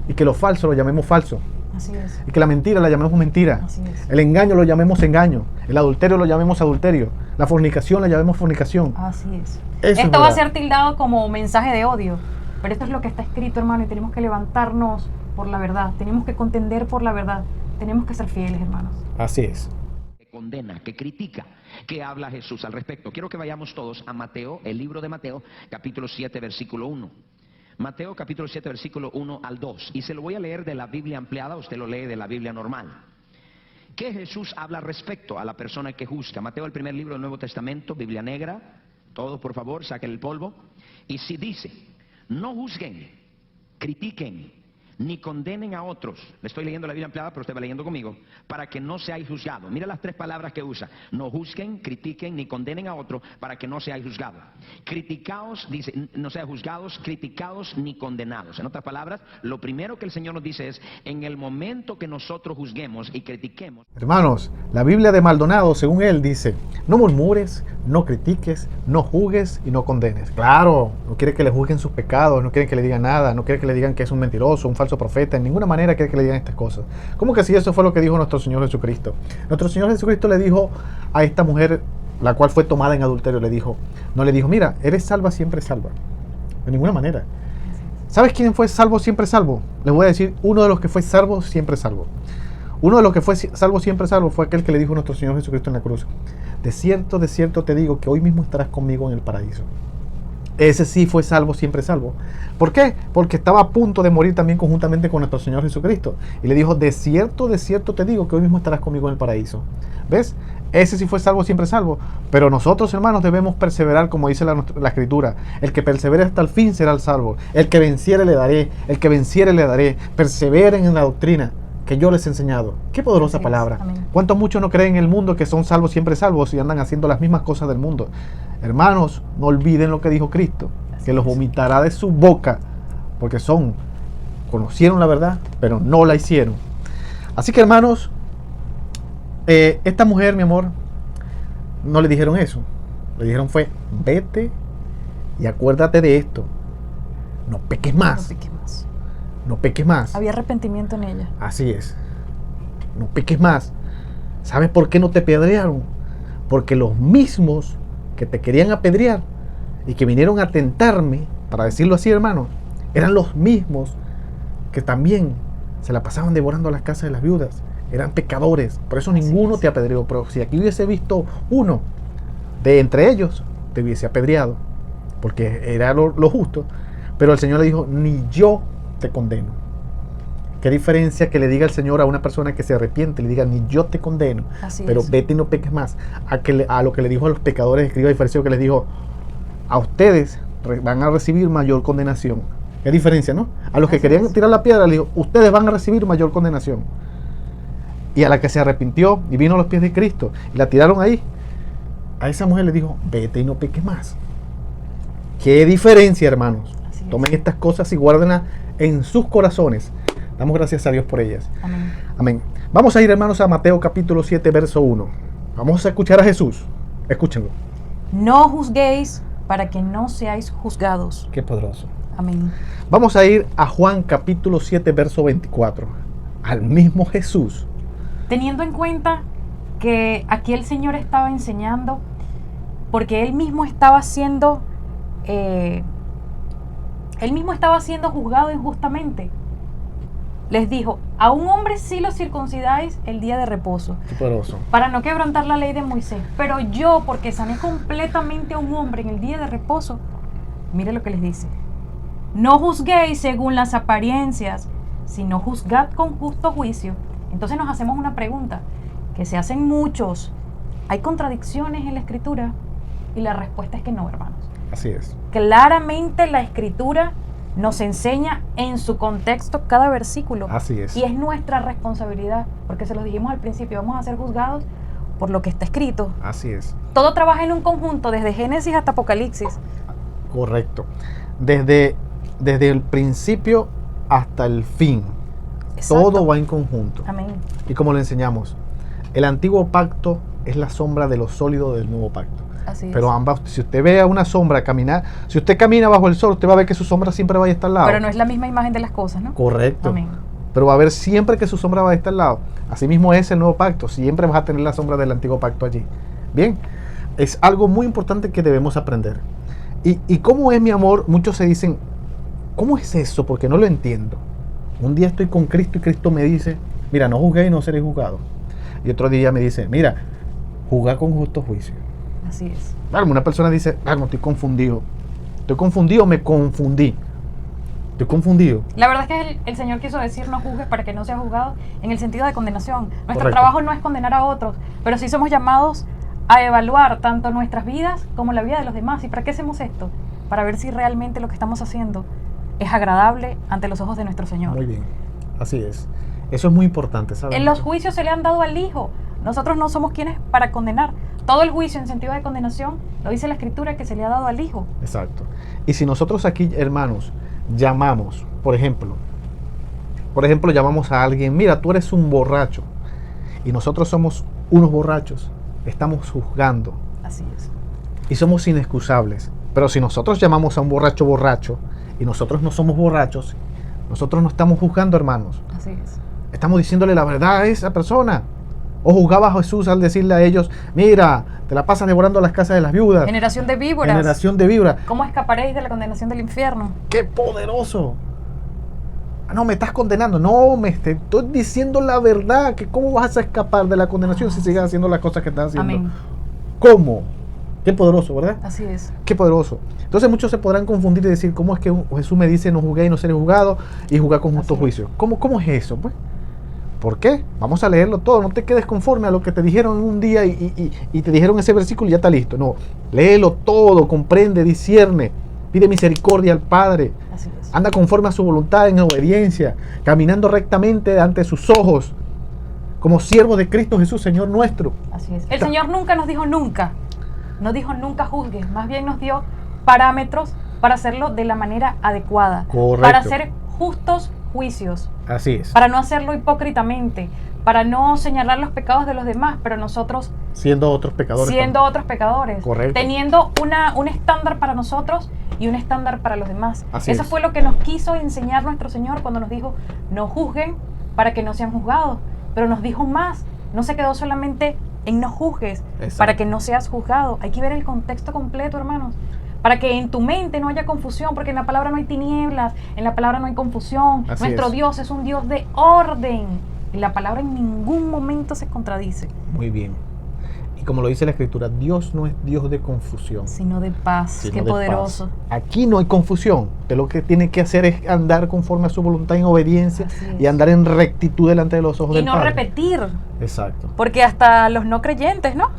Y que lo falso lo llamemos falso, Así es. Y que la mentira la llamemos mentira. Así es. El engaño lo llamemos engaño. El adulterio lo llamemos adulterio. La fornicación la llamemos fornicación. Así es. Eso es Esto va a verdad. ser tildado como mensaje de odio, pero esto es lo que está escrito, hermano, y tenemos que levantarnos por la verdad, tenemos que contender por la verdad, tenemos que ser fieles, hermanos. Así es. Que condena, que critica, que habla Jesús al respecto. Quiero que vayamos todos a Mateo, el libro de Mateo, capítulo 7, versículo 1. Mateo, capítulo 7, versículo 1 al 2. Y se lo voy a leer de la Biblia ampliada, usted lo lee de la Biblia normal. ¿Qué Jesús habla respecto a la persona que juzga? Mateo, el primer libro del Nuevo Testamento, Biblia negra. Todos, por favor, saquen el polvo. Y si dice, no juzguen, critiquen, ni condenen a otros. Le estoy leyendo la Biblia ampliada, pero usted va leyendo conmigo. Para que no seáis juzgados. Mira las tres palabras que usa. No juzguen, critiquen, ni condenen a otros, para que no seáis juzgados. Criticaos, dice, no seáis juzgados, criticados, ni condenados. En otras palabras, lo primero que el Señor nos dice es, en el momento que nosotros juzguemos y critiquemos. Hermanos, la Biblia de Maldonado, según él, dice, no murmures, no critiques, no juzgues y no condenes. Claro, no quiere que le juzguen sus pecados, no quiere que le digan nada, no quiere que le digan que es un mentiroso, un falso profeta, en ninguna manera quiere que le digan estas cosas. ¿Cómo que si eso fue lo que dijo nuestro Señor Jesucristo? Nuestro Señor Jesucristo le dijo a esta mujer, la cual fue tomada en adulterio, no le dijo, mira, eres salva, siempre salva. De ninguna manera. ¿Sabes quién fue salvo, siempre salvo? Les voy a decir, uno de los que fue salvo, siempre salvo. Uno de los que fue salvo, siempre salvo, fue aquel que le dijo nuestro Señor Jesucristo en la cruz. De cierto te digo que hoy mismo estarás conmigo en el paraíso. Ese sí fue salvo, siempre salvo. ¿Por qué? Porque estaba a punto de morir también conjuntamente con nuestro Señor Jesucristo. Y le dijo, de cierto te digo que hoy mismo estarás conmigo en el paraíso. ¿Ves? Ese sí fue salvo, siempre salvo. Pero nosotros, hermanos, debemos perseverar, como dice la Escritura. El que persevere hasta el fin será el salvo. El que venciere le daré. El que venciere le daré. Perseveren en la doctrina que yo les he enseñado. Qué poderosa palabra. ¿Cuántos muchos no creen en el mundo que son salvos, siempre salvos y andan haciendo las mismas cosas del mundo? Hermanos, no olviden lo que dijo Cristo, que los vomitará de su boca, porque conocieron la verdad, pero no la hicieron. Así que, hermanos, esta mujer, mi amor, no le dijeron eso. Le dijeron fue, vete y acuérdate de esto. No peques más. No peques más. No peques más. Había arrepentimiento en ella. Así es. No peques más. ¿Sabes por qué no te apedrearon? Porque los mismos que te querían apedrear y que vinieron a tentarme, para decirlo así, hermano, eran los mismos que también se la pasaban devorando las casas de las viudas. Eran pecadores. Por eso ninguno te apedreó. Pero si aquí hubiese visto uno de entre ellos, te hubiese apedreado. Porque era lo justo. Pero el Señor le dijo, ni yo te condeno. Qué diferencia que le diga el Señor a una persona que se arrepiente, le diga, ni yo te condeno, pero vete y no peques más, a lo que le dijo a los pecadores, escribas y fariseos, que les dijo, a ustedes van a recibir mayor condenación. Qué diferencia, ¿no? A los que querían tirar la piedra, le dijo, ustedes van a recibir mayor condenación. Y a la que se arrepintió y vino a los pies de Cristo y la tiraron ahí, a esa mujer le dijo, vete y no peques más. Qué diferencia, hermanos. Tomen estas cosas y guárdenlas en sus corazones. Damos gracias a Dios por ellas. Amén. Amén. Vamos a ir, hermanos, a Mateo capítulo 7, verso 1. Vamos a escuchar a Jesús. Escúchenlo. No juzguéis para que no seáis juzgados. Qué poderoso. Amén. Vamos a ir a Juan capítulo 7, verso 24. Al mismo Jesús. Teniendo en cuenta que aquí el Señor estaba enseñando, porque Él mismo estaba siendo juzgado injustamente. Les dijo, a un hombre sí lo circuncidáis el día de reposo, Qué poderoso. para no quebrantar la ley de Moisés. Pero yo, porque sané completamente a un hombre en el día de reposo, mire lo que les dice. No juzguéis según las apariencias, sino juzgad con justo juicio. Entonces nos hacemos una pregunta, que se hacen muchos. ¿Hay contradicciones en la Escritura? Y la respuesta es que no, hermanos. Así es. Claramente la Escritura nos enseña en su contexto cada versículo. Así es. Y es nuestra responsabilidad, porque se lo dijimos al principio, vamos a ser juzgados por lo que está escrito. Así es. Todo trabaja en un conjunto, desde Génesis hasta Apocalipsis. Correcto. Desde el principio hasta el fin. Exacto. Todo va en conjunto. Amén. Y como lo enseñamos, el antiguo pacto es la sombra de lo sólido del nuevo pacto. Así es. Pero ambas, si usted ve a una sombra caminar, si usted camina bajo el sol, usted va a ver que su sombra siempre va a estar al lado. Pero no es la misma imagen de las cosas, ¿no? Correcto. Amén. pero va a haber siempre que su sombra va a estar al lado. Asimismo es el nuevo pacto, siempre vas a tener la sombra del antiguo pacto allí. Bien, es algo muy importante que debemos aprender. ¿Y cómo es, mi amor? Muchos se dicen, ¿cómo es eso? Porque no lo entiendo. Un día estoy con Cristo y Cristo me dice, mira, no juzguéis y no seréis juzgados. Y otro día me dice, mira, juzga con justo juicio. Así es. Claro, una persona dice, no, estoy confundido. Estoy confundido, me confundí. Estoy confundido. La verdad es que el Señor quiso decir no juzgues para que no seas juzgado en el sentido de condenación. Nuestro Correcto. trabajo no es condenar a otros, pero sí somos llamados a evaluar tanto nuestras vidas como la vida de los demás. ¿Y para qué hacemos esto? Para ver si realmente lo que estamos haciendo es agradable ante los ojos de nuestro Señor. Muy bien, así es. Eso es muy importante, ¿sabes? En los juicios se le han dado al Hijo. Nosotros no somos quienes para condenar. Todo el juicio en sentido de condenación lo dice la Escritura que se le ha dado al Hijo. Exacto. Y si nosotros aquí, hermanos, llamamos, por ejemplo, llamamos a alguien, mira, tú eres un borracho, y nosotros somos unos borrachos, estamos juzgando Así es. y somos inexcusables. Pero si nosotros llamamos a un borracho borracho y nosotros no somos borrachos, nosotros no estamos juzgando, hermanos. Así es. Estamos diciéndole la verdad a esa persona. O juzgaba a Jesús al decirle a ellos, mira, te la pasas devorando las casas de las viudas. Generación de víboras. Generación de víboras. ¿Cómo escaparéis de la condenación del infierno? ¡Qué poderoso! No, me estás condenando. No, te estoy diciendo la verdad. Que ¿cómo vas a escapar de la condenación si sigues haciendo las cosas que estás haciendo? Amén. ¿Cómo? Qué poderoso, ¿verdad? Así es. Qué poderoso. Entonces muchos se podrán confundir y decir, ¿cómo es que Jesús me dice no juzguéis y no seréis juzgados y juzgar con justo Así es. juicio? ¿Cómo es eso? Pues, ¿por qué? Vamos a leerlo todo. No te quedes conforme a lo que te dijeron un día y te dijeron ese versículo y ya está listo. No, léelo todo, comprende, discierne, pide misericordia al Padre. Así es. Anda conforme a su voluntad en obediencia, caminando rectamente ante sus ojos, como siervos de Cristo Jesús, Señor nuestro. Así es. El Señor nunca nos dijo nunca. No dijo nunca juzgues. Más bien nos dio parámetros para hacerlo de la manera adecuada. Correcto. Para hacer justos juicios. Así es. Para no hacerlo hipócritamente. Para no señalar los pecados de los demás, pero nosotros Siendo otros pecadores. siendo otros pecadores. Correcto. Teniendo un estándar para nosotros y un estándar para los demás. Así Eso es. fue lo que nos quiso enseñar nuestro Señor cuando nos dijo, no juzguen para que no sean juzgados. Pero nos dijo más, no se quedó solamente en no juzgues, Exacto. para que no seas juzgado. Hay que ver el contexto completo, hermanos. Para que en tu mente no haya confusión, porque en la palabra no hay tinieblas, en la palabra no hay confusión. Así Nuestro es. Dios es un Dios de orden. Y la palabra en ningún momento se contradice, Muy bien. Y como lo dice la Escritura, Dios no es Dios de confusión. sino de paz. sino Qué de poderoso. paz. Aquí no hay confusión. Usted lo que tiene que hacer es andar conforme a su voluntad en obediencia Así es. y andar en rectitud delante de los ojos Y del no Padre. repetir, Exacto. porque hasta los no creyentes, ¿no?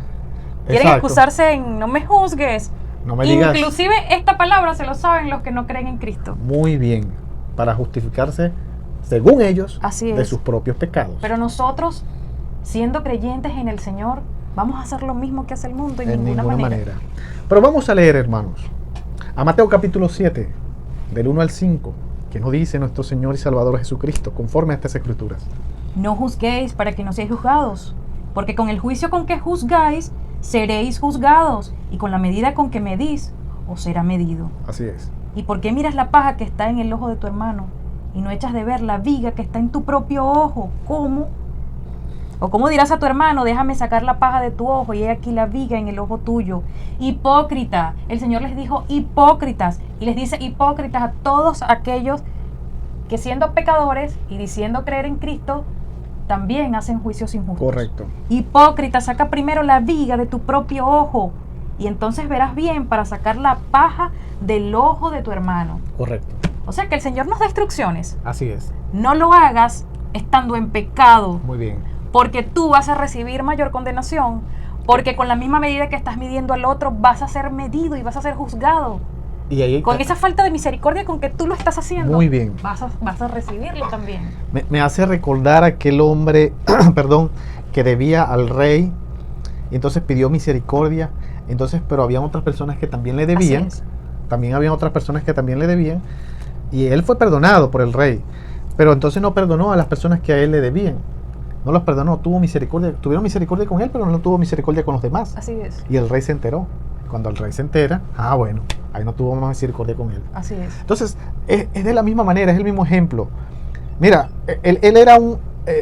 Quieren Exacto. excusarse en no me juzgues. No me digas. Inclusive esta palabra se lo saben los que no creen en Cristo. Muy bien. Para justificarse, según ellos, Así de es. sus propios pecados. Pero nosotros, siendo creyentes en el Señor, vamos a hacer lo mismo que hace el mundo en en ninguna manera. Pero vamos a leer, hermanos, a Mateo capítulo 7, del 1 al 5, que nos dice nuestro Señor y Salvador Jesucristo, conforme a estas Escrituras. No juzguéis para que no seáis juzgados, porque con el juicio con que juzgáis, seréis juzgados, y con la medida con que medís, os será medido. Así es. ¿Y por qué miras la paja que está en el ojo de tu hermano, y no echas de ver la viga que está en tu propio ojo? ¿Cómo? ¿O cómo dirás a tu hermano, déjame sacar la paja de tu ojo y he aquí la viga en el ojo tuyo? Hipócrita. El Señor les dijo hipócritas, y les dice hipócritas a todos aquellos que siendo pecadores y diciendo creer en Cristo, también hacen juicios injustos. Correcto. Hipócrita, saca primero la viga de tu propio ojo, y entonces verás bien para sacar la paja del ojo de tu hermano. Correcto. O sea que el Señor nos da instrucciones. Así es. No lo hagas estando en pecado, Muy bien. porque tú vas a recibir mayor condenación, porque con la misma medida que estás midiendo al otro vas a ser medido y vas a ser juzgado. Y ahí Con esa falta de misericordia con que tú lo estás haciendo, Muy bien. vas a recibirlo también. Me hace recordar a aquel hombre, perdón, que debía al rey y entonces pidió misericordia. Entonces, pero había otras personas que también le debían. Así es. También había otras personas que también le debían. Y él fue perdonado por el rey. Pero entonces no perdonó a las personas que a él le debían. No los perdonó, tuvo misericordia. Tuvieron misericordia con él, pero no tuvo misericordia con los demás. Así es. Y el rey se enteró. Cuando el rey se entera, bueno, ahí no tuvo más misericordia con él. Así es. Entonces, es de la misma manera, es el mismo ejemplo. Mira, él era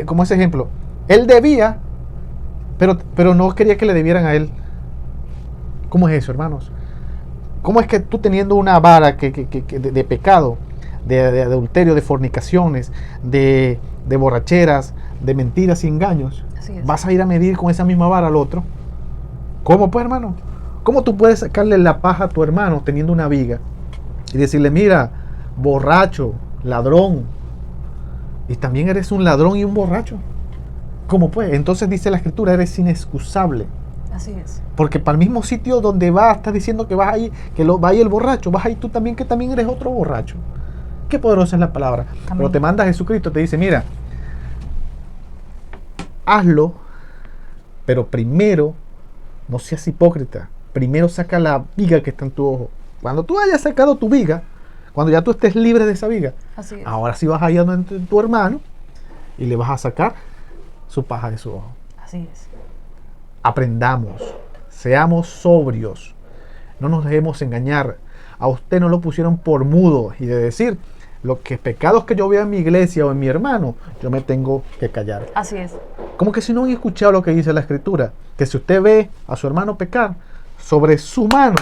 como ese ejemplo, él debía, pero no quería que le debieran a él. ¿Cómo es eso, hermanos? ¿Cómo es que tú teniendo una vara de pecado, de adulterio, de fornicaciones, de borracheras, de mentiras y engaños, vas a ir a medir con esa misma vara al otro? ¿Cómo pues, hermano? ¿Cómo tú puedes sacarle la paja a tu hermano teniendo una viga y decirle, mira, borracho, ladrón, y también eres un ladrón y un borracho? ¿Cómo pues? Entonces dice la Escritura, eres inexcusable. Así es. Porque para el mismo sitio donde vas, estás diciendo que vas ahí, va ahí el borracho, vas ahí tú también, que también eres otro borracho. Qué poderosa es la palabra. Amén. Pero te manda Jesucristo, te dice, mira, hazlo, pero primero no seas hipócrita. Primero saca la viga que está en tu ojo. Cuando tú hayas sacado tu viga, cuando ya tú estés libre de esa viga, Así es. ahora sí vas a ir a donde tu hermano y le vas a sacar su paja de su ojo. Así es. Aprendamos, seamos sobrios, no nos dejemos engañar. A usted no lo pusieron por mudo y de decir, los pecados que yo veo en mi iglesia o en mi hermano, yo me tengo que callar. Así es. Como que si no han escuchado lo que dice la Escritura, que si usted ve a su hermano pecar, sobre su mano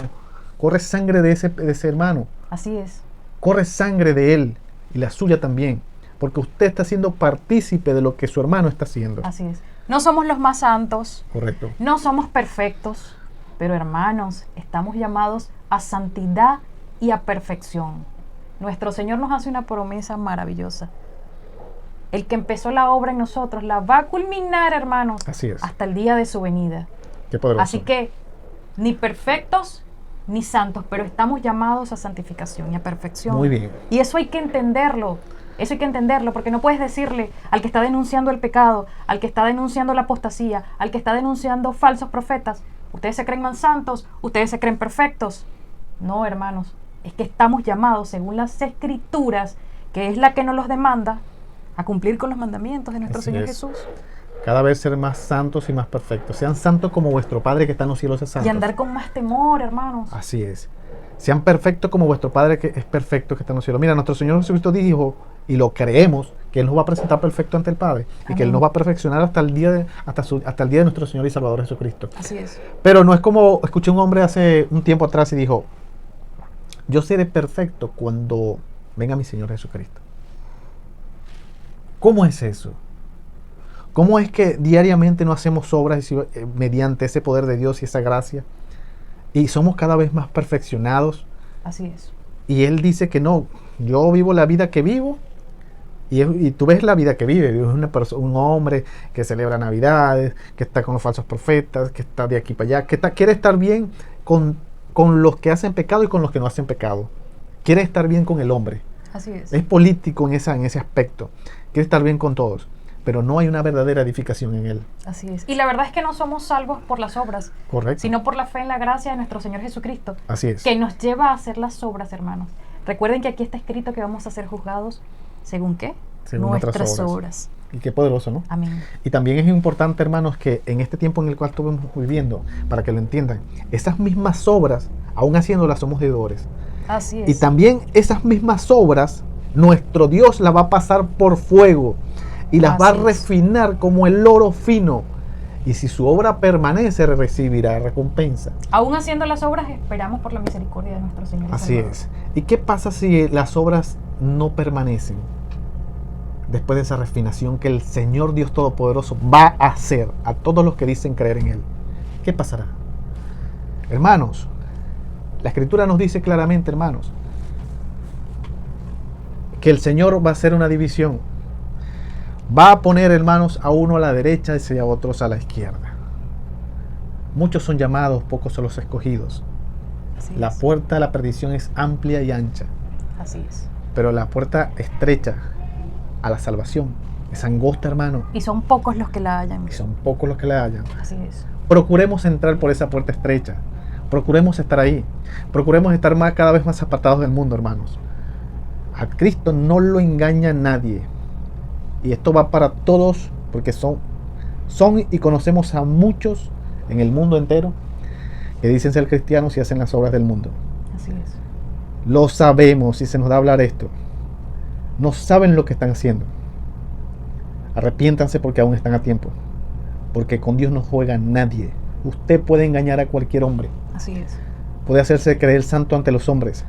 corre sangre de ese hermano, Así es. corre sangre de él y la suya también, porque usted está siendo partícipe de lo que su hermano está haciendo. Así es. No somos los más santos, Correcto. no somos perfectos, pero hermanos, estamos llamados a santidad y a perfección. Nuestro Señor nos hace una promesa maravillosa. El que empezó la obra en nosotros la va a culminar, hermanos, Así es. hasta el día de su venida. Qué poderoso. Así que ni perfectos ni santos, pero estamos llamados a santificación y a perfección. Muy bien. Y eso hay que entenderlo. Eso hay que entenderlo, porque no puedes decirle al que está denunciando el pecado, al que está denunciando la apostasía, al que está denunciando falsos profetas, ustedes se creen más santos, ustedes se creen perfectos. No, hermanos, es que estamos llamados, según las Escrituras, que es la que nos los demanda, a cumplir con los mandamientos de nuestro Así Señor es. Jesús. Cada vez ser más santos y más perfectos. Sean santos como vuestro Padre que está en los cielos es santo. Y andar con más temor, hermanos. Así es. Sean perfectos como vuestro Padre que es perfecto que está en los cielos. Mira, nuestro Señor Jesucristo dijo, y lo creemos, que Él nos va a presentar perfecto ante el Padre. Y que Él nos va a perfeccionar hasta el día de nuestro Señor y Salvador Jesucristo. Así es. Pero no es como, escuché un hombre hace un tiempo atrás y dijo, yo seré perfecto cuando venga mi Señor Jesucristo. ¿Cómo es eso? ¿Cómo es que diariamente no hacemos obras mediante ese poder de Dios y esa gracia? Y somos cada vez más perfeccionados. Así es. Y Él dice que no, yo vivo la vida que vivo. Y tú ves la vida que vive. Es un hombre que celebra Navidades, que está con los falsos profetas, que está de aquí para allá, que quiere estar bien con los que hacen pecado y con los que no hacen pecado. Quiere estar bien con el hombre. Así es. Es político en ese aspecto. Quiere estar bien con todos. Pero no hay una verdadera edificación en él. Así es. Y la verdad es que no somos salvos por las obras, Correcto. sino por la fe en la gracia de nuestro Señor Jesucristo, Así es. que nos lleva a hacer las obras, hermanos. Recuerden que aquí está escrito que vamos a ser juzgados, ¿según qué? Según nuestras obras. Y qué poderoso, ¿no? Amén. Y también es importante, hermanos, que en este tiempo en el cual estamos viviendo, para que lo entiendan, esas mismas obras, aún haciéndolas, somos deudores. Así es. Y también esas mismas obras, nuestro Dios las va a pasar por fuego y las va a Así es. refinar como el oro fino. Y si su obra permanece, recibirá recompensa. Aún haciendo las obras, esperamos por la misericordia de nuestro Señor. y Así Salvador. es. ¿Y qué pasa si las obras no permanecen? Después de esa refinación que el Señor Dios Todopoderoso va a hacer a todos los que dicen creer en Él. ¿Qué pasará? Hermanos, la Escritura nos dice claramente, hermanos, que el Señor va a hacer una división. Va a poner, hermanos, a uno a la derecha y a otros a la izquierda. Muchos son llamados, pocos son los escogidos. Así La es. puerta a la perdición es amplia y ancha, Así es. pero la puerta estrecha a la salvación es angosta, hermano, Y son pocos los que la hallan. y son pocos los que la hallan. Así es. Procuremos entrar por esa puerta estrecha. Procuremos estar ahí. Procuremos estar cada vez más apartados del mundo, hermanos. A Cristo no lo engaña nadie. Y esto va para todos, porque son y conocemos a muchos en el mundo entero que dicen ser cristianos y hacen las obras del mundo. Así es. Lo sabemos y se nos da a hablar esto. No saben lo que están haciendo. Arrepiéntanse porque aún están a tiempo. Porque con Dios no juega nadie. Usted puede engañar a cualquier hombre. Así es. Puede hacerse creer santo ante los hombres.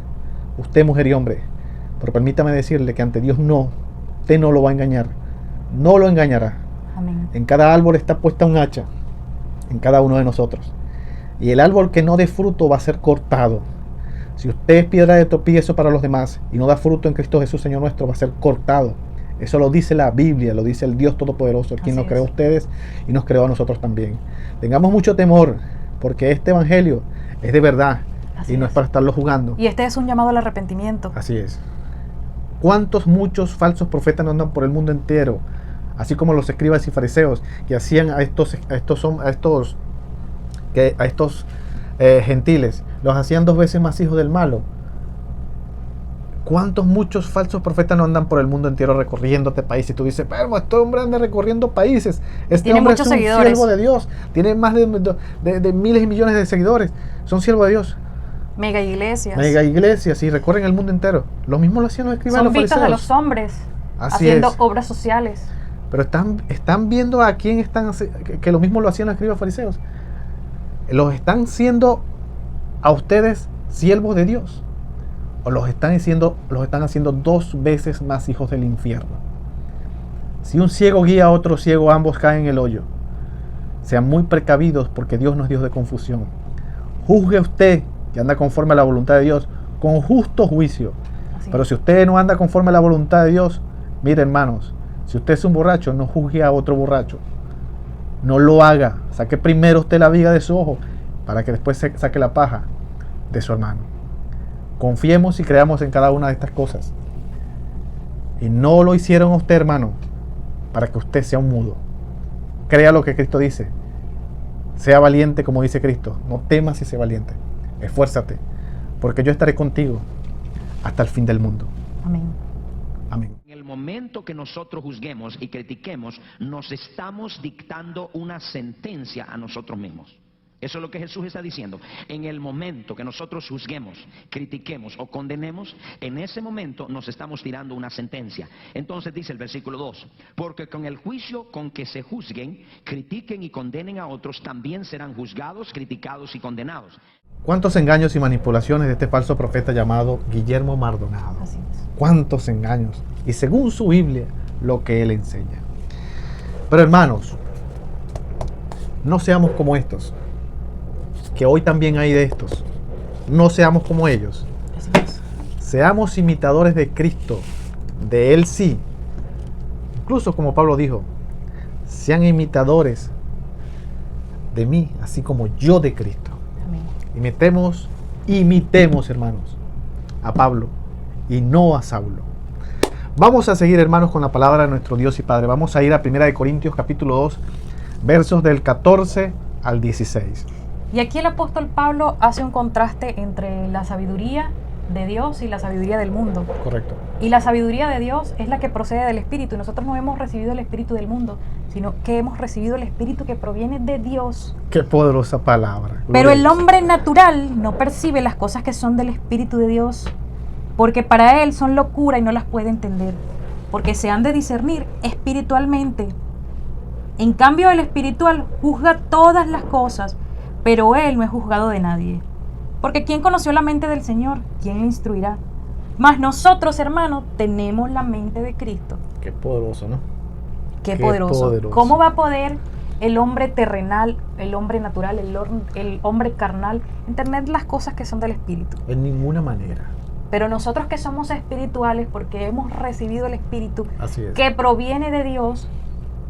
Usted, mujer y hombre. Pero permítame decirle que ante Dios no. Usted no lo va a engañar. No lo engañará. Amén. En cada árbol está puesta un hacha. En cada uno de nosotros. Y el árbol que no dé fruto va a ser cortado. Si usted es piedra de tropiezo para los demás y no da fruto en Cristo Jesús, Señor nuestro, va a ser cortado. Eso lo dice la Biblia, lo dice el Dios Todopoderoso, quien nos creó a ustedes y nos creó a nosotros también. Tengamos mucho temor, porque este evangelio es de verdad y no es para estarlo jugando. Y este es un llamado al arrepentimiento. Así es. ¿Cuántos muchos falsos profetas no andan por el mundo entero? Así como los escribas y fariseos que hacían a estos gentiles, los hacían 2 veces más hijos del malo. ¿Cuántos muchos falsos profetas no andan por el mundo entero recorriendo este país? Y tú dices, pero este hombre anda recorriendo países. Este hombre es un siervo de Dios. Tiene más de miles y millones de seguidores. Son siervos de Dios. Mega iglesias. Mega iglesias y recorren el mundo entero. Lo mismo lo hacían los escribas y los fariseos. Son vistas de los hombres haciendo obras sociales. Pero están viendo a quién están, que lo mismo lo hacían los escribas y fariseos. Los están siendo a ustedes siervos de Dios. O los están haciendo 2 veces más hijos del infierno. Si un ciego guía a otro ciego, ambos caen en el hoyo. Sean muy precavidos, porque Dios no es Dios de confusión. Juzgue usted, que anda conforme a la voluntad de Dios, con justo juicio. Pero si usted no anda conforme a la voluntad de Dios, mire, hermanos, si usted es un borracho, no juzgue a otro borracho. No lo haga. Saque primero usted la viga de su ojo, para que después saque la paja de su hermano. Confiemos y creamos en cada una de estas cosas. Y no lo hicieron a usted, hermano, para que usted sea un mudo. Crea lo que Cristo dice. Sea valiente como dice Cristo. No temas y sé valiente. Esfuérzate, porque yo estaré contigo hasta el fin del mundo. Amén. Amén. En el momento que nosotros juzguemos y critiquemos, nos estamos dictando una sentencia a nosotros mismos. Eso es lo que Jesús está diciendo. En el momento que nosotros juzguemos, critiquemos o condenemos, en ese momento nos estamos tirando una sentencia. Entonces dice el versículo 2, porque con el juicio con que se juzguen, critiquen y condenen a otros, también serán juzgados, criticados y condenados. ¿Cuántos engaños y manipulaciones de este falso profeta llamado Guillermo Mardonado? Así es. ¿Cuántos engaños? Y según su Biblia, lo que él enseña. Pero hermanos, no seamos como estos. Que hoy también hay de estos. No seamos como ellos. Así es. Seamos imitadores de Cristo, de Él sí. Incluso como Pablo dijo, sean imitadores de mí, así como yo de Cristo. Amén. Imitemos, hermanos, a Pablo y no a Saulo. Vamos a seguir, hermanos, con la palabra de nuestro Dios y Padre. Vamos a ir a 1 Corintios capítulo 2, versos del 14 al 16. Y aquí el apóstol Pablo hace un contraste entre la sabiduría de Dios y la sabiduría del mundo. Correcto. Y la sabiduría de Dios es la que procede del Espíritu. Y nosotros no hemos recibido el Espíritu del mundo, sino que hemos recibido el Espíritu que proviene de Dios. Qué poderosa palabra. Pero el hombre natural no percibe las cosas que son del Espíritu de Dios, porque para él son locura y no las puede entender, porque se han de discernir espiritualmente. En cambio, el espiritual juzga todas las cosas, pero él no es juzgado de nadie. Porque ¿quién conoció la mente del Señor? ¿Quién le instruirá? Mas nosotros, hermanos, tenemos la mente de Cristo. Qué poderoso, ¿no? Qué poderoso. ¿Cómo va a poder el hombre terrenal, el hombre natural, el hombre carnal entender las cosas que son del Espíritu? En ninguna manera. Pero nosotros que somos espirituales, porque hemos recibido el Espíritu Así es. que proviene de Dios,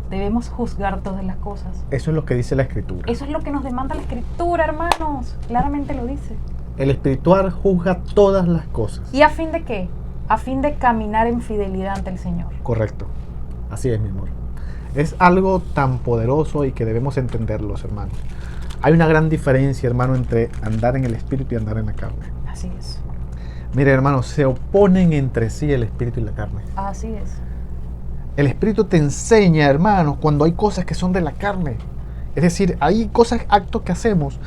debemos juzgar todas las cosas. Eso es lo que dice la Escritura. Eso es lo que nos demanda la Escritura, hermanos. Claramente lo dice. El espiritual juzga todas las cosas. ¿Y a fin de qué? A fin de caminar en fidelidad ante el Señor. Correcto. Así es, mi amor. Es algo tan poderoso y que debemos entenderlos, hermanos. Hay una gran diferencia, hermano, entre andar en el espíritu y andar en la carne. Así es. Mire, hermanos, se oponen entre sí el espíritu y la carne. Así es. El espíritu te enseña, hermanos, cuando hay cosas que son de la carne. Es decir, hay cosas, actos que hacemos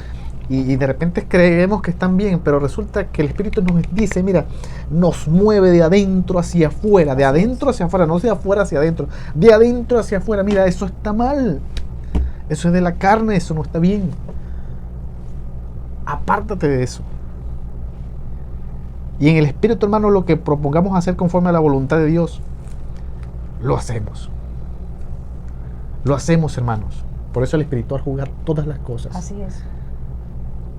y de repente creemos que están bien, pero resulta que el Espíritu nos dice, mira, nos mueve de adentro hacia afuera, de adentro hacia afuera, no de afuera hacia adentro, de adentro hacia afuera. Mira, eso está mal, eso es de la carne, eso no está bien. Apártate de eso. Y en el Espíritu, hermano, lo que propongamos hacer conforme a la voluntad de Dios, lo hacemos. Lo hacemos, hermanos. Por eso el espiritual juzga todas las cosas. Así es.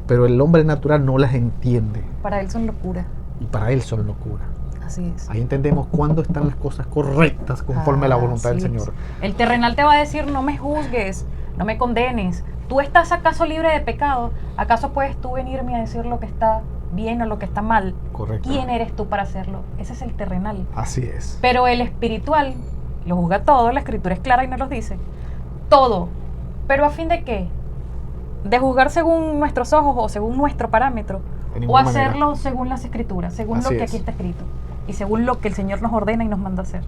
Pero el hombre natural no las entiende. Para él son locura. Y para él son locura. Así es. Ahí entendemos cuándo están las cosas correctas conforme a la voluntad del Así es. Señor. El terrenal te va a decir, no me juzgues, no me condenes. ¿Tú estás acaso libre de pecado? ¿Acaso puedes tú venirme a decir lo que está bien o lo que está mal? Correcto. ¿Quién eres tú para hacerlo? Ese es el terrenal. Así es. Pero el espiritual lo juzga todo, la escritura es clara y nos lo dice. Todo. ¿Pero a fin de qué? ¿De juzgar según nuestros ojos o según nuestro parámetro? De ¿O ninguna manera. hacerlo según las escrituras, según Así lo que es. aquí está escrito? Y según lo que el Señor nos ordena y nos manda hacer.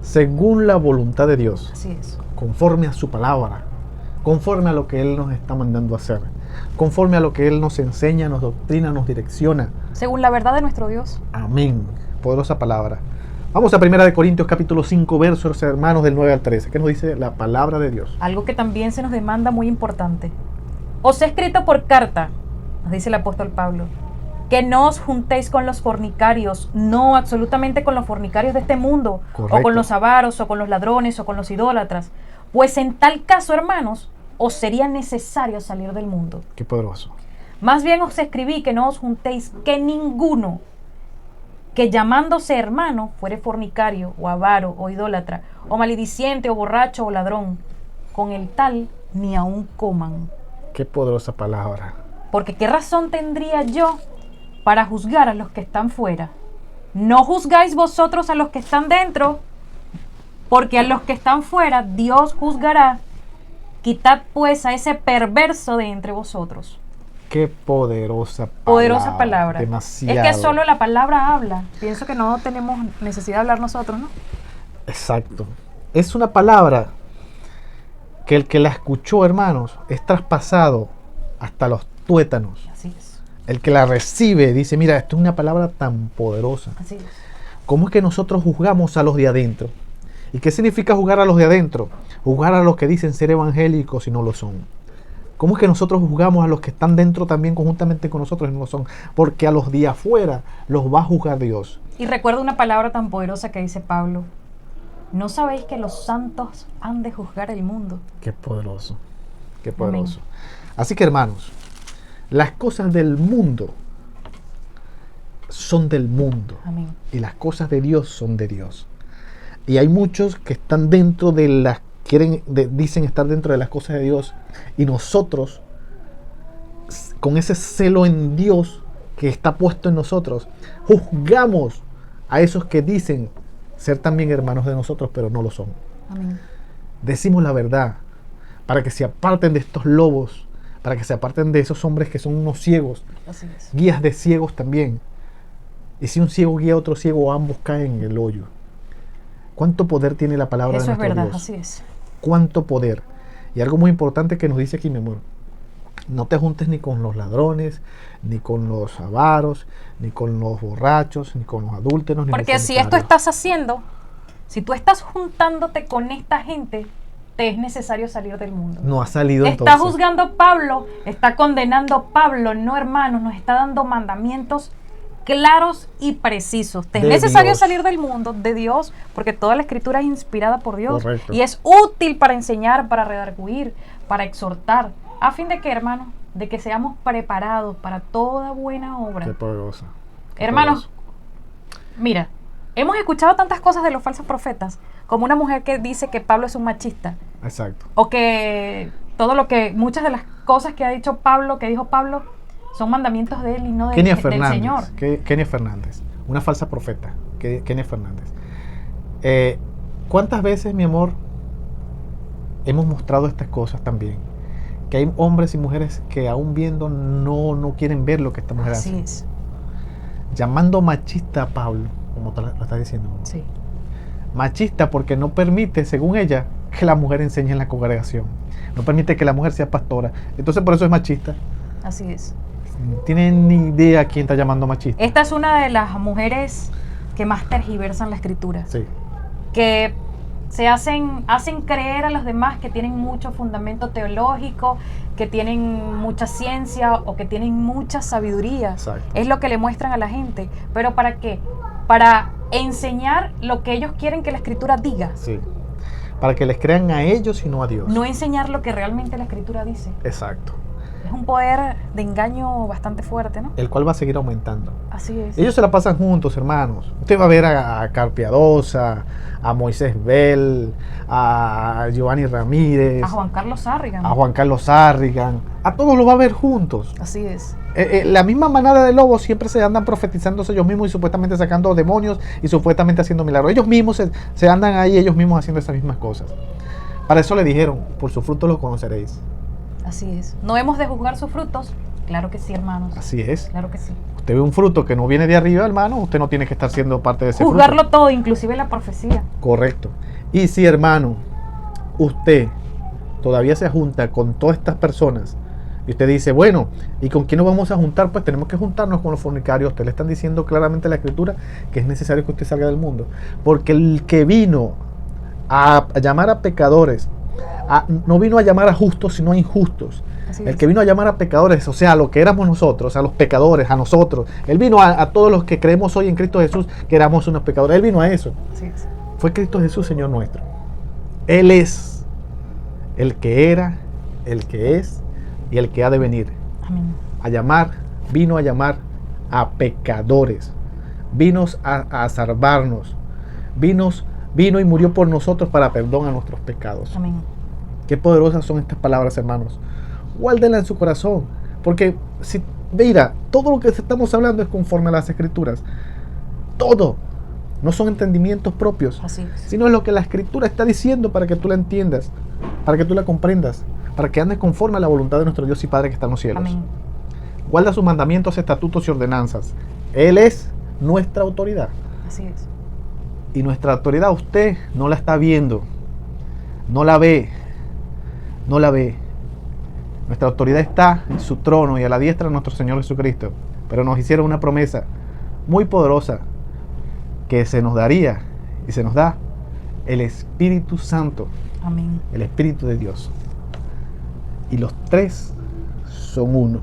Según la voluntad de Dios, Así es. conforme a su palabra, conforme a lo que Él nos está mandando a hacer, conforme a lo que Él nos enseña, nos doctrina, nos direcciona. Según la verdad de nuestro Dios. Amén. Poderosa palabra. Vamos a 1 Corintios capítulo 5, versos, hermanos, del 9 al 13. ¿Qué nos dice la palabra de Dios? Algo que también se nos demanda muy importante. Os he escrito por carta, nos dice el apóstol Pablo, que no os juntéis con los fornicarios, no absolutamente con los fornicarios de este mundo, Correcto. o con los avaros, o con los ladrones, o con los idólatras, pues en tal caso, hermanos, os sería necesario salir del mundo. Qué poderoso. Más bien os escribí que no os juntéis, que ninguno que llamándose hermano fuere fornicario, o avaro, o idólatra, o malediciente, o borracho, o ladrón, con el tal ni aun coman. Qué poderosa palabra. Porque ¿qué razón tendría yo para juzgar a los que están fuera? No juzgáis vosotros a los que están dentro, porque a los que están fuera Dios juzgará. Quitad pues a ese perverso de entre vosotros. Qué poderosa palabra. Poderosa palabra. Demasiado. Es que solo la palabra habla. Pienso que no tenemos necesidad de hablar nosotros, ¿no? Exacto. Es una palabra que el que la escuchó, hermanos, es traspasado hasta los tuétanos. Así es. El que la recibe dice, mira, esto es una palabra tan poderosa. Así es. ¿Cómo es que nosotros juzgamos a los de adentro? ¿Y qué significa juzgar a los de adentro? Juzgar a los que dicen ser evangélicos y no lo son. ¿Cómo es que nosotros juzgamos a los que están dentro también conjuntamente con nosotros y no lo son? Porque a los de afuera los va a juzgar Dios. Y recuerdo una palabra tan poderosa que dice Pablo. ¿No sabéis que los santos han de juzgar el mundo? Qué poderoso. Qué poderoso. Así que, hermanos, las cosas del mundo son del mundo. Amén. Y las cosas de Dios son de Dios. Y hay muchos que están dentro de las, dicen estar dentro de las cosas de Dios. Y nosotros, con ese celo en Dios que está puesto en nosotros, juzgamos a esos que dicen ser también hermanos de nosotros, pero no lo son. Amén. Decimos la verdad para que se aparten de estos lobos, para que se aparten de esos hombres que son unos ciegos, Así es. guías de ciegos también. Y si un ciego guía a otro ciego, ambos caen en el hoyo. ¿Cuánto poder tiene la palabra Eso de es nuestro verdad, Dios? así es. ¿Cuánto poder? Y algo muy importante que nos dice aquí, mi amor. No te juntes ni con los ladrones, ni con los avaros, ni con los borrachos, ni con los adúlteros, ni Porque los si esto fornicarios. estás haciendo, si tú estás juntándote con esta gente, te es necesario salir del mundo. No ha salido Está entonces. juzgando Pablo, está condenando Pablo, no, hermanos, nos está dando mandamientos claros y precisos. Te es De necesario Dios. salir del mundo, de Dios, porque toda la escritura es inspirada por Dios. Correcto. Y es útil para enseñar, para redarguir, para exhortar. ¿A fin de qué, hermanos? De que seamos preparados para toda buena obra. Qué poderosa. Qué Hermanos, poderoso. mira, hemos escuchado tantas cosas de los falsos profetas, como una mujer que dice que Pablo es un machista, Exacto. o que muchas de las cosas que ha dicho Pablo, que dijo Pablo, son mandamientos de él y no Kenia del Fernández. Señor. Kenia Fernández. Una falsa profeta. Kenia Fernández. ¿Cuántas veces, mi amor, hemos mostrado estas cosas también? Que hay hombres y mujeres que aún viendo no quieren ver lo que esta mujer Así hace. es, Llamando machista a Pablo, como tú lo estás diciendo. sí. Machista porque no permite, según ella, que la mujer enseñe en la congregación. No permite que la mujer sea pastora. Entonces por eso es machista. Así es. No tienen ni idea quién está llamando machista. Esta es una de las mujeres que más tergiversan la escritura. Sí, Que se hacen creer a los demás que tienen mucho fundamento teológico, que tienen mucha ciencia o que tienen mucha sabiduría. exacto. Es lo que le muestran a la gente. ¿Pero para qué? Para enseñar lo que ellos quieren que la escritura diga. Sí. Para que les crean a ellos y no a Dios. No enseñar lo que realmente la escritura dice. Exacto. Es un poder de engaño bastante fuerte, ¿no? El cual va a seguir aumentando. Así es. Ellos se la pasan juntos, hermanos. Usted va a ver a Carpiadosa, a Moisés Bell, a Giovanni Ramírez, A Juan Carlos Sarrigan. a Juan Carlos Sarrigan. A todos los va a ver juntos. Así es. La misma manada de lobos siempre se andan profetizándose ellos mismos y supuestamente sacando demonios y supuestamente haciendo milagros. Ellos mismos se andan ahí, ellos mismos haciendo esas mismas cosas. Para eso le dijeron, por su fruto los conoceréis. Así es. ¿No hemos de juzgar sus frutos? Claro que sí, hermanos. Así es. Claro que sí. Usted ve un fruto que no viene de arriba, hermano, usted no tiene que estar siendo parte de ese Juzgarlo fruto. todo, inclusive la profecía. Correcto. Y si, hermano, usted todavía se junta con todas estas personas y usted dice, bueno, ¿y con quién nos vamos a juntar? Pues tenemos que juntarnos con los fornicarios. Usted le están diciendo claramente en la escritura que es necesario que usted salga del mundo. Porque el que vino a llamar a pecadores, no vino a llamar a justos, sino a injustos. Así El es. que vino a llamar a pecadores, o sea, a lo que éramos nosotros, a los pecadores, a nosotros. Él vino a todos los que creemos hoy en Cristo Jesús, que éramos unos pecadores. Él vino a eso. Así es. Fue Cristo Jesús, Señor nuestro. Él es el que era, el que es y el que ha de venir. Amén. Vino a llamar a pecadores. Vino a salvarnos. Vino y murió por nosotros para perdón a nuestros pecados. Amén. Qué poderosas son estas palabras, hermanos. Guárdenla en su corazón. Porque, mira, todo lo que estamos hablando es conforme a las Escrituras. Todo. No son entendimientos propios, Así es. sino es lo que la Escritura está diciendo para que tú la entiendas, para que tú la comprendas, para que andes conforme a la voluntad de nuestro Dios y Padre que está en los cielos. Amén. Guarda sus mandamientos, estatutos y ordenanzas. Él es nuestra autoridad. Así es. Y nuestra autoridad usted no la está viendo, no la ve, no la ve. Nuestra autoridad está en su trono y a la diestra de nuestro Señor Jesucristo. Pero nos hicieron una promesa muy poderosa que se nos daría y se nos da el Espíritu Santo, Amén. el Espíritu de Dios. Y los tres son uno.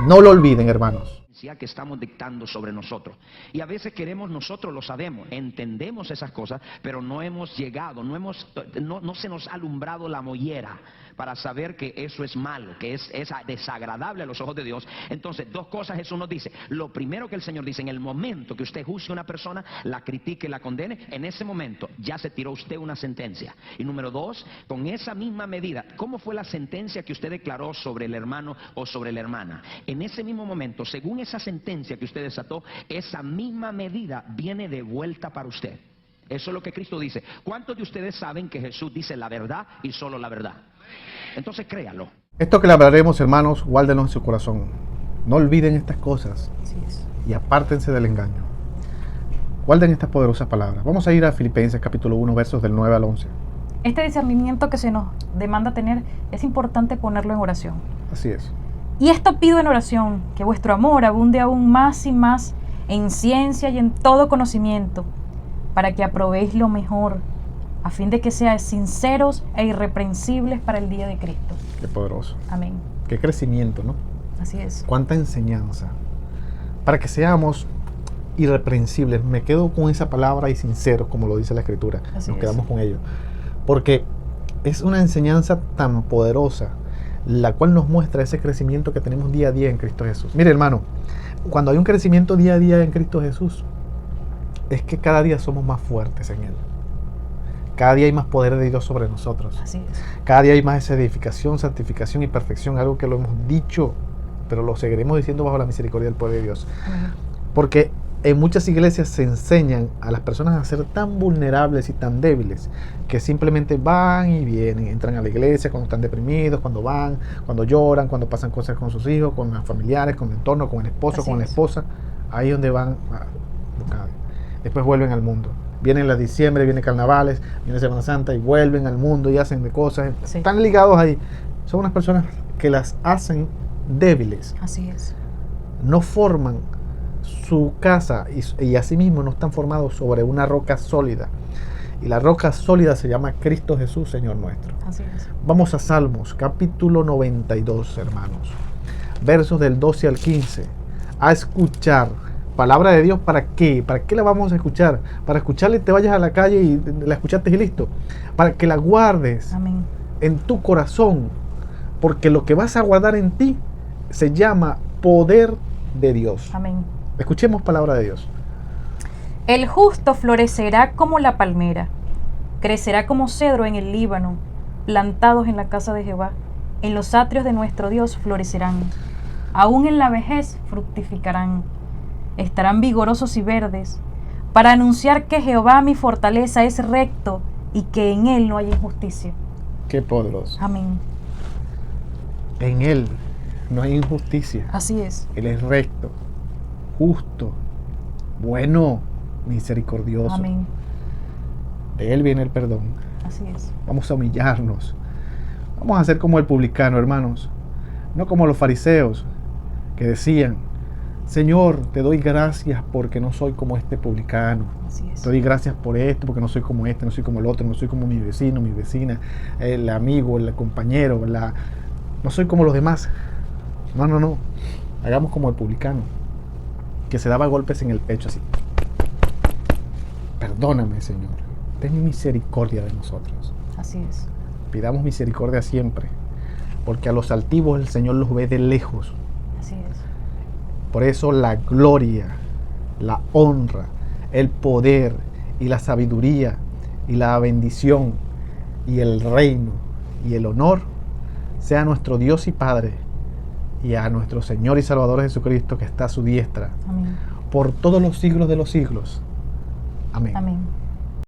No lo olviden, hermanos. Que estamos dictando sobre nosotros. Y a veces queremos, nosotros lo sabemos, entendemos esas cosas, pero no hemos llegado, no se nos ha alumbrado la mollera para saber que eso es malo, que es desagradable a los ojos de Dios. Entonces, dos cosas Jesús nos dice. Lo primero que el Señor dice, en el momento que usted juzgue a una persona, la critique y la condene, en ese momento ya se tiró usted una sentencia. Y número dos, con esa misma medida, ¿cómo fue la sentencia que usted declaró sobre el hermano o sobre la hermana? En ese mismo momento, según esa sentencia que usted desató, esa misma medida viene de vuelta para usted. Eso es lo que Cristo dice. ¿Cuántos de ustedes saben que Jesús dice la verdad y solo la verdad? Entonces créalo. Esto que le hablaremos, hermanos, guárdenlo en su corazón. No olviden estas cosas Así es. y apártense del engaño. Guarden estas poderosas palabras. Vamos a ir a Filipenses capítulo 1, versos del 9 al 11. Este discernimiento que se nos demanda tener es importante ponerlo en oración. Así es. Y esto pido en oración, que vuestro amor abunde aún más y más en ciencia y en todo conocimiento, para que aprobéis lo mejor, a fin de que seáis sinceros e irreprensibles para el día de Cristo. Qué poderoso. Amén. Qué crecimiento, ¿no? Así es. Cuánta enseñanza. Para que seamos irreprensibles. Me quedo con esa palabra y sinceros, como lo dice la Escritura. Así Nos es. quedamos con ello. Porque es una enseñanza tan poderosa, la cual nos muestra ese crecimiento que tenemos día a día en Cristo Jesús. Mire, hermano, cuando hay un crecimiento día a día en Cristo Jesús, es que cada día somos más fuertes en Él. Cada día hay más poder de Dios sobre nosotros. Así es. Cada día hay más esa edificación, santificación y perfección, algo que lo hemos dicho, pero lo seguiremos diciendo bajo la misericordia del poder de Dios. Amén. Porque en muchas iglesias se enseñan a las personas a ser tan vulnerables y tan débiles que simplemente van y vienen, entran a la iglesia cuando están deprimidos, cuando van, cuando lloran, cuando pasan cosas con sus hijos, con los familiares, con el entorno, con el esposo, Así con la es. esposa. Ahí es donde van, después vuelven al mundo. Vienen la diciembre, viene carnavales, viene Semana Santa y vuelven al mundo y hacen de cosas. Sí. Están ligados ahí. Son unas personas que las hacen débiles. Así es. No forman su casa y asimismo no están formados sobre una roca sólida. Y la roca sólida se llama Cristo Jesús, Señor nuestro. Así es. Vamos a Salmos, capítulo 92, hermanos. Versos del 12 al 15. A escuchar. Palabra de Dios, ¿para qué? ¿Para qué la vamos a escuchar? Para escucharla y te vayas a la calle y la escuchaste y listo. Para que la guardes Amén. en tu corazón. Porque lo que vas a guardar en ti se llama poder de Dios. Amén. Escuchemos palabra de Dios. El justo florecerá como la palmera, crecerá como cedro en el Líbano, plantados en la casa de Jehová. En los atrios de nuestro Dios florecerán. Aún en la vejez fructificarán. Estarán vigorosos y verdes, para anunciar que Jehová mi fortaleza es recto y que en él no hay injusticia. Qué poderoso. Amén. En Él no hay injusticia. Así es. Él es recto, justo, bueno, misericordioso. Amén. De Él viene el perdón. Así es. Vamos a humillarnos. Vamos a ser como el publicano, hermanos. No como los fariseos que decían: Señor, te doy gracias porque no soy como este publicano. Así es. Te doy gracias por esto porque no soy como este, no soy como el otro, no soy como mi vecino, mi vecina, el amigo, el compañero, no soy como los demás. No. Hagamos como el publicano, que se daba golpes en el pecho así. Perdóname, Señor. Ten misericordia de nosotros. Así es. Pidamos misericordia siempre, porque a los altivos el Señor los ve de lejos. Así es. Por eso la gloria, la honra, el poder y la sabiduría y la bendición y el reino y el honor sea a nuestro Dios y Padre y a nuestro Señor y Salvador Jesucristo, que está a su diestra, Amén. por todos los siglos de los siglos. Amén. Amén.